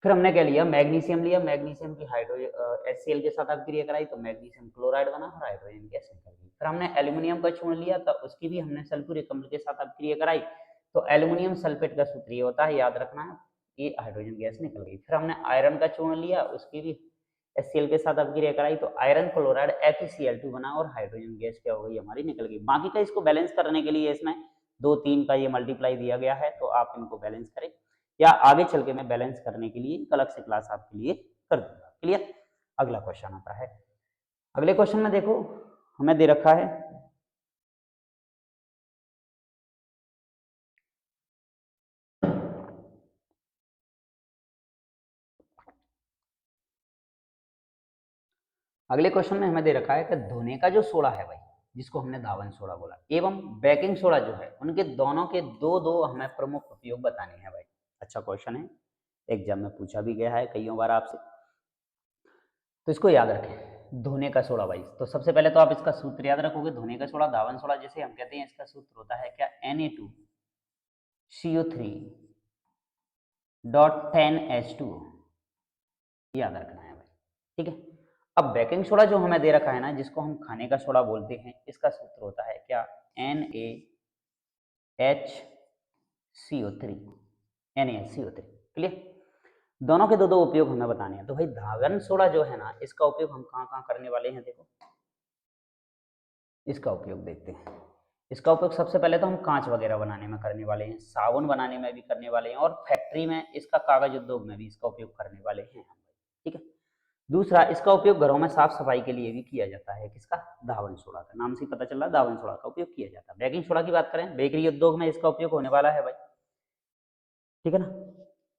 Speaker 1: फिर हमने क्या लिया, मैग्नीशियम लिया, मैग्नीशियम की हाइड्रोजन HCl के साथ अभिक्रिया कराई तो मैग्नीशियम क्लोराइड बना और हाइड्रोजन गैस निकल गई। फिर हमने एल्यूमिनियम का चूर्ण लिया तो उसकी भी हमने सल्फ्यूरिक अम्ल के साथ अभिक्रिया कराई, तो एल्यूमिनियम सल्फेट का सूत्र ये होता है, याद रखना है, ये हाइड्रोजन गैस निकल गई। फिर हमने आयरन का चूर्ण लिया, उसकी भी HCl के साथ अभिक्रिया कराई तो आयरन क्लोराइड FeCl2 बना और हाइड्रोजन गैस क्या हो गई हमारी, निकल गई। बाकी का इसको बैलेंस करने के लिए इसमें 2 3 का ये मल्टीप्लाई दिया गया है, तो आप इनको बैलेंस करें, या आगे चल के मैं बैलेंस करने के लिए एक अलग से क्लास आपके लिए कर दूंगा। क्लियर। अगला क्वेश्चन आता है। अगले क्वेश्चन में देखो हमें दे रखा है अगले क्वेश्चन में हमें दे रखा है कि धोने का जो सोडा है भाई, जिसको हमने धावन सोडा बोला, एवं बेकिंग सोडा जो है, उनके दोनों के दो दो हमें प्रमुख उपयोग बताने हैं भाई। अच्छा क्वेश्चन है, एग्जाम में पूछा भी गया है कईयों बार आपसे, तो इसको याद रखें। धोने का सोडा भाई, तो सबसे पहले तो आप इसका सूत्र याद रखोगे। धोने का सोडा, धावन सोडा जिसे हम कहते हैं, इसका सूत्र होता है क्या, Na2CO3.10H2O, याद रखना है भाई। ठीक है। अब बेकिंग सोडा जो हमें दे रखा है ना, जिसको हम खाने का सोडा बोलते हैं, इसका सूत्र होता है क्या, NaHCO3, NaHCO3। क्लियर। दोनों के दो दो उपयोग हमें बताने हैं। तो भाई धावन सोडा जो है ना, इसका उपयोग हम कहाँ कहाँ करने वाले हैं, देखो इसका उपयोग देखते हैं। इसका उपयोग सबसे पहले तो हम कांच वगैरह बनाने में करने वाले हैं, साबुन बनाने में भी करने वाले हैं, और फैक्ट्री में इसका, कागज उद्योग में भी इसका उपयोग करने वाले हैं हम। ठीक है। दूसरा, इसका उपयोग घरों में साफ सफाई के लिए भी किया जाता है। किसका, धावन सोडा का। नाम से ही पता चल रहा है धावन सोडा का उपयोग किया जाता है। बेकिंग सोडा की बात करें, बेकरी उद्योग में इसका उपयोग होने वाला है भाई। ठीक है ना।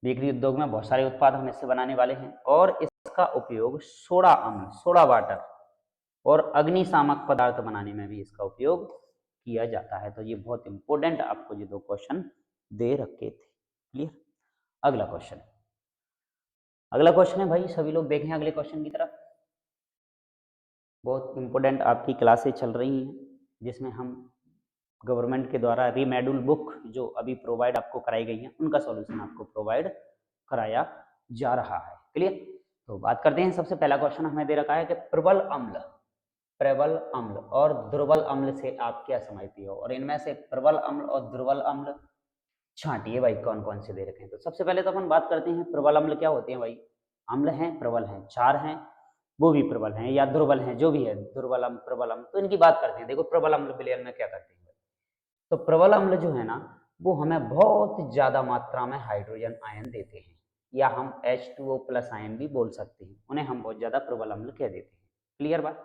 Speaker 1: बेकरी उद्योग में बहुत सारे उत्पाद हम इससे बनाने वाले हैं, और इसका उपयोग सोडा अम्ल, सोडा वाटर और अग्निशामक पदार्थ बनाने में भी इसका उपयोग किया जाता है। तो ये बहुत इंपॉर्टेंट आपको ये दो क्वेश्चन दे रखे थे। क्लियर। अगला क्वेश्चन, अगला क्वेश्चन है भाई, सभी लोग देखें अगले क्वेश्चन की तरफ। बहुत इंपॉर्टेंट आपकी क्लासेस चल रही हैं, जिसमें हम गवर्नमेंट के द्वारा रीमेडुल बुक जो अभी प्रोवाइड आपको कराई गई हैं, उनका सॉल्यूशन आपको प्रोवाइड कराया जा रहा है। क्लियर। तो बात करते हैं। सबसे पहला क्वेश्चन हमें दे रखा है कि प्रबल अम्ल, प्रबल अम्ल और दुर्बल अम्ल से आप क्या समझती हो, और इनमें से प्रबल अम्ल और दुर्बल अम्ल छांटिए भाई, कौन कौन से दे रखे हैं। तो सबसे पहले तो अपन बात करते हैं प्रबल अम्ल क्या होते हैं भाई। अम्ल हैं, प्रबल हैं, चार हैं, वो भी प्रबल हैं या दुर्बल हैं, जो भी है, दुर्बल अम्ल, प्रबल अम्ल। तो इनकी बात करते हैं। देखो प्रबल अम्ल विलयन में क्या करते हैं, तो प्रबल अम्ल जो है ना, वो हमें बहुत ज्यादा मात्रा में हाइड्रोजन आयन देते हैं, या हम H2O प्लस आयन भी बोल सकते हैं। उन्हें हम बहुत ज्यादा प्रबल अम्ल कह देते हैं। क्लियर बात।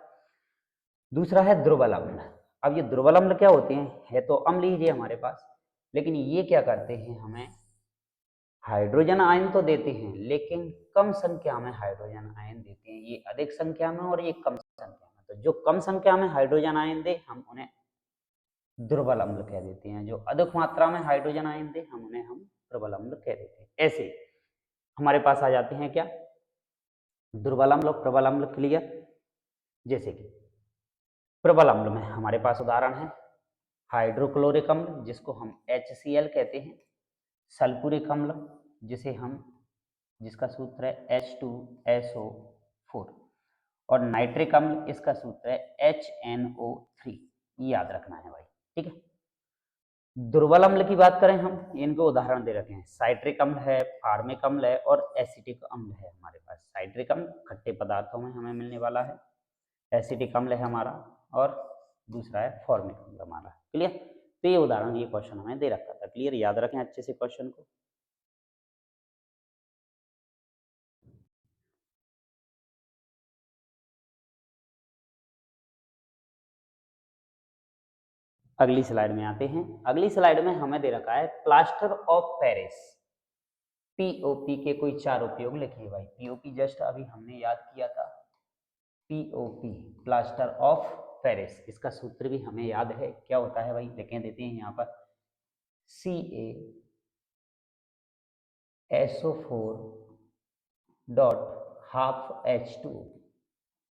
Speaker 1: दूसरा है दुर्बल अम्ल। अब ये दुर्बल अम्ल क्या होते हैं, है तो अम्ल ही हमारे पास, लेकिन ये क्या करते हैं, हमें हाइड्रोजन आयन तो देते हैं, लेकिन कम संख्या में हाइड्रोजन आयन देते हैं। ये अधिक संख्या में और ये कम संख्या में। तो जो कम संख्या में हाइड्रोजन आयन दे, हम उन्हें दुर्बल अम्ल कह देते हैं। जो अधिक मात्रा में हाइड्रोजन आयन दे, हम उन्हें प्रबल अम्ल कह देते हैं। ऐसे हमारे पास आ जाते हैं क्या, दुर्बल अम्ल और प्रबल अम्ल। क्लियर। जैसे कि प्रबल अम्ल में हमारे पास उदाहरण है हाइड्रोक्लोरिक अम्ल, जिसको हम HCl कहते हैं, सल्फ्यूरिक अम्ल, जिसे हम, जिसका सूत्र है H2SO4, और नाइट्रिक अम्ल, इसका सूत्र है HNO3। याद रखना है भाई। ठीक है। दुर्बल अम्ल की बात करें हम, इनको उदाहरण दे रखे हैं, साइट्रिक अम्ल है, फार्मिक अम्ल है, और एसिटिक अम्ल है हमारे पास। साइट्रिक अम्ल खट्टे पदार्थों में हमें मिलने वाला है, एसिटिक अम्ल है हमारा, और दूसरा है फॉर्मिक अम्ल हमारा। क्लियर। तो ये उदाहरण, ये क्वेश्चन हमें दे रखा था। क्लियर। याद रखें अच्छे से क्वेश्चन को। अगली स्लाइड में आते हैं। अगली स्लाइड में हमें दे रखा है प्लास्टर ऑफ पेरिस, पीओपी के कोई चार उपयोग लिखिए भाई। पीओपी जस्ट अभी हमने याद किया था, पीओपी, प्लास्टर ऑफ पेरिस। इसका सूत्र भी हमें याद है, क्या होता है भाई, लिखे देते हैं यहाँ पर, CaSO4.12H2।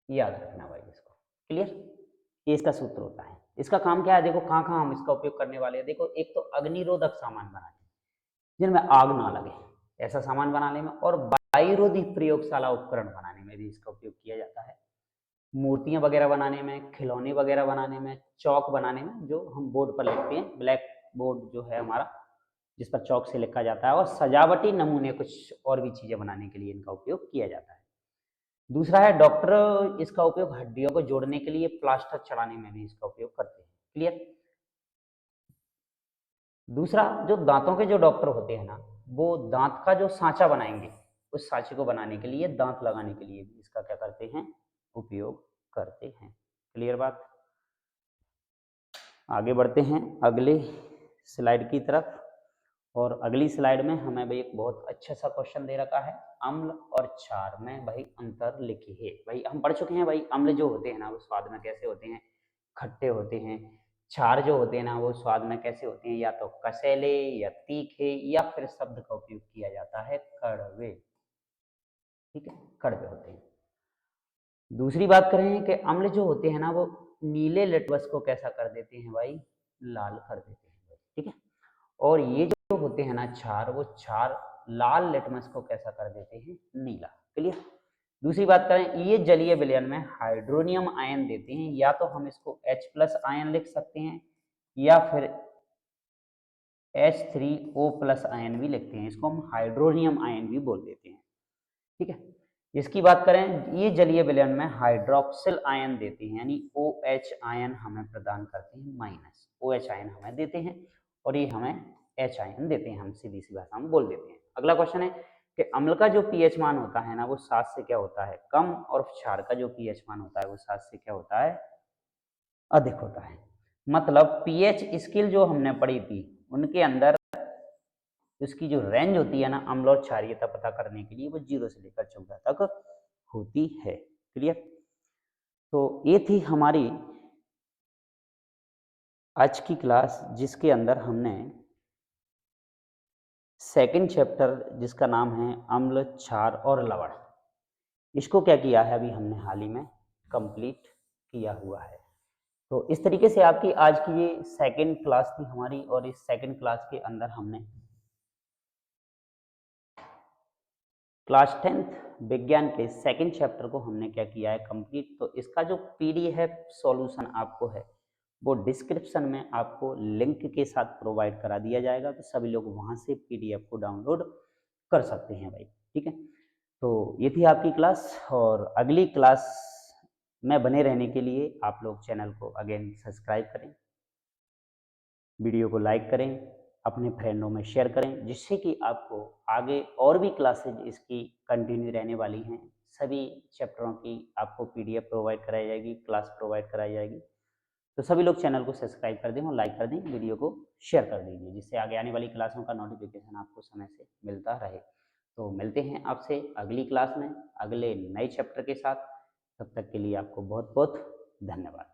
Speaker 1: याद रखना भाई इसको। क्लियर। ये इसका सूत्र होता है। इसका काम क्या है, देखो कहाँ कहाँ हम इसका उपयोग करने वाले हैं। देखो, एक तो अग्निरोधक सामान बनाने, जिनमें आग ना लगे, ऐसा सामान बनाने में, और वायुरोधी प्रयोगशाला उपकरण बनाने में भी इसका उपयोग किया जाता है। मूर्तियां वगैरह बनाने में, खिलौने वगैरह बनाने में, चौक बनाने में, जो हम बोर्ड पर लिखते हैं, ब्लैक बोर्ड जो है हमारा, जिस पर चौक से लिखा जाता है, और सजावटी नमूने, कुछ और भी चीजें बनाने के लिए इनका उपयोग किया जाता है। दूसरा है डॉक्टर, इसका उपयोग हड्डियों को जोड़ने के लिए, प्लास्टर चढ़ाने में भी इसका उपयोग करते हैं। क्लियर। दूसरा, जो दांतों के जो डॉक्टर होते हैं ना, वो दांत का जो सांचा बनाएंगे, उस सांचे को बनाने के लिए, दांत लगाने के लिए भी इसका क्या करते हैं, उपयोग करते हैं। क्लियर बात। आगे बढ़ते हैं अगले स्लाइड की तरफ। और अगली स्लाइड में हमें भाई एक बहुत अच्छा सा क्वेश्चन दे रखा है, अम्ल और क्षार में भाई अंतर लिखिए। भाई हम पढ़ चुके हैं भाई, अम्ल जो होते हैं ना वो स्वाद में कैसे होते हैं, खट्टे होते हैं। क्षार जो होते हैं ना वो स्वाद में कैसे होते हैं, या तो कसेले या तीखे, या फिर शब्द का उपयोग किया जाता है कड़वे। ठीक है, कड़वे होते हैं। दूसरी बात करें कि अम्ल जो होते हैं ना वो नीले लिटमस को कैसा कर देते हैं भाई, लाल कर देते हैं भाई। ठीक है, और ये जो होते हैं ना क्षार, वो क्षार लाल लिटमस को कैसा कर देते हैं, नीला। क्लियर। दूसरी बात करें, ये जलीय विलयन में हाइड्रोनियम आयन देते हैं, या तो हम इसको H+ आयन लिख सकते हैं, या फिर H3O+ आयन भी लिखते हैं, इसको हम हाइड्रोनियम आयन भी बोल देते हैं। ठीक है, इसकी बात करें, ये जलीय विलयन में हाइड्रोक्सिल आयन देते हैं, यानी OH आयन हमें प्रदान करते हैं, माइनस OH आयन हमें देते हैं, और ये हमें H आयन देते हैं, हम सीधी सी भाषा में बोल देते हैं। अगला क्वेश्चन है कि अम्ल का जो pH मान होता है ना वो 7 से क्या होता है, कम, और क्षार का जो pH मान होता है वो 7 से क्या होता है, अधिक होता है। मतलब pH स्केल जो हमने पढ़ी थी उनके अंदर इसकी जो रेंज होती है ना अम्ल और क्षारीयता पता करने के लिए, वो 0 से लेकर 14 तक होती है। क्लियर। तो ये थी हमारी आज की क्लास, जिसके अंदर हमने सेकंड चैप्टर, जिसका नाम है अम्ल, क्षार और लवण, इसको क्या किया है, अभी हमने हाल ही में कंप्लीट किया हुआ है। तो इस तरीके से आपकी आज की ये सेकंड क्लास थी हमारी, और इस सेकंड क्लास के अंदर हमने क्लास 10th विज्ञान के सेकंड चैप्टर को हमने क्या किया है, कंप्लीट। तो इसका जो PDF सॉल्यूशन आपको है वो डिस्क्रिप्शन में आपको लिंक के साथ प्रोवाइड करा दिया जाएगा, तो सभी लोग वहां से PDF को डाउनलोड कर सकते हैं भाई। ठीक है, तो ये थी आपकी क्लास, और अगली क्लास में बने रहने के लिए आप लोग चैनल को अगेन सब्सक्राइब करें, वीडियो को लाइक करें, अपने फ्रेंडों में शेयर करें, जिससे कि आपको आगे और भी क्लासेज इसकी कंटिन्यू रहने वाली हैं। सभी चैप्टरों की आपको PDF प्रोवाइड कराई जाएगी, क्लास प्रोवाइड कराई जाएगी। तो सभी लोग चैनल को सब्सक्राइब कर दें और लाइक कर दें, वीडियो को शेयर कर दीजिए, जिससे आगे आने वाली क्लासों का नोटिफिकेशन आपको समय से मिलता रहे। तो मिलते हैं आपसे अगली क्लास में अगले नए चैप्टर के साथ। तब तक के लिए आपको बहुत बहुत धन्यवाद।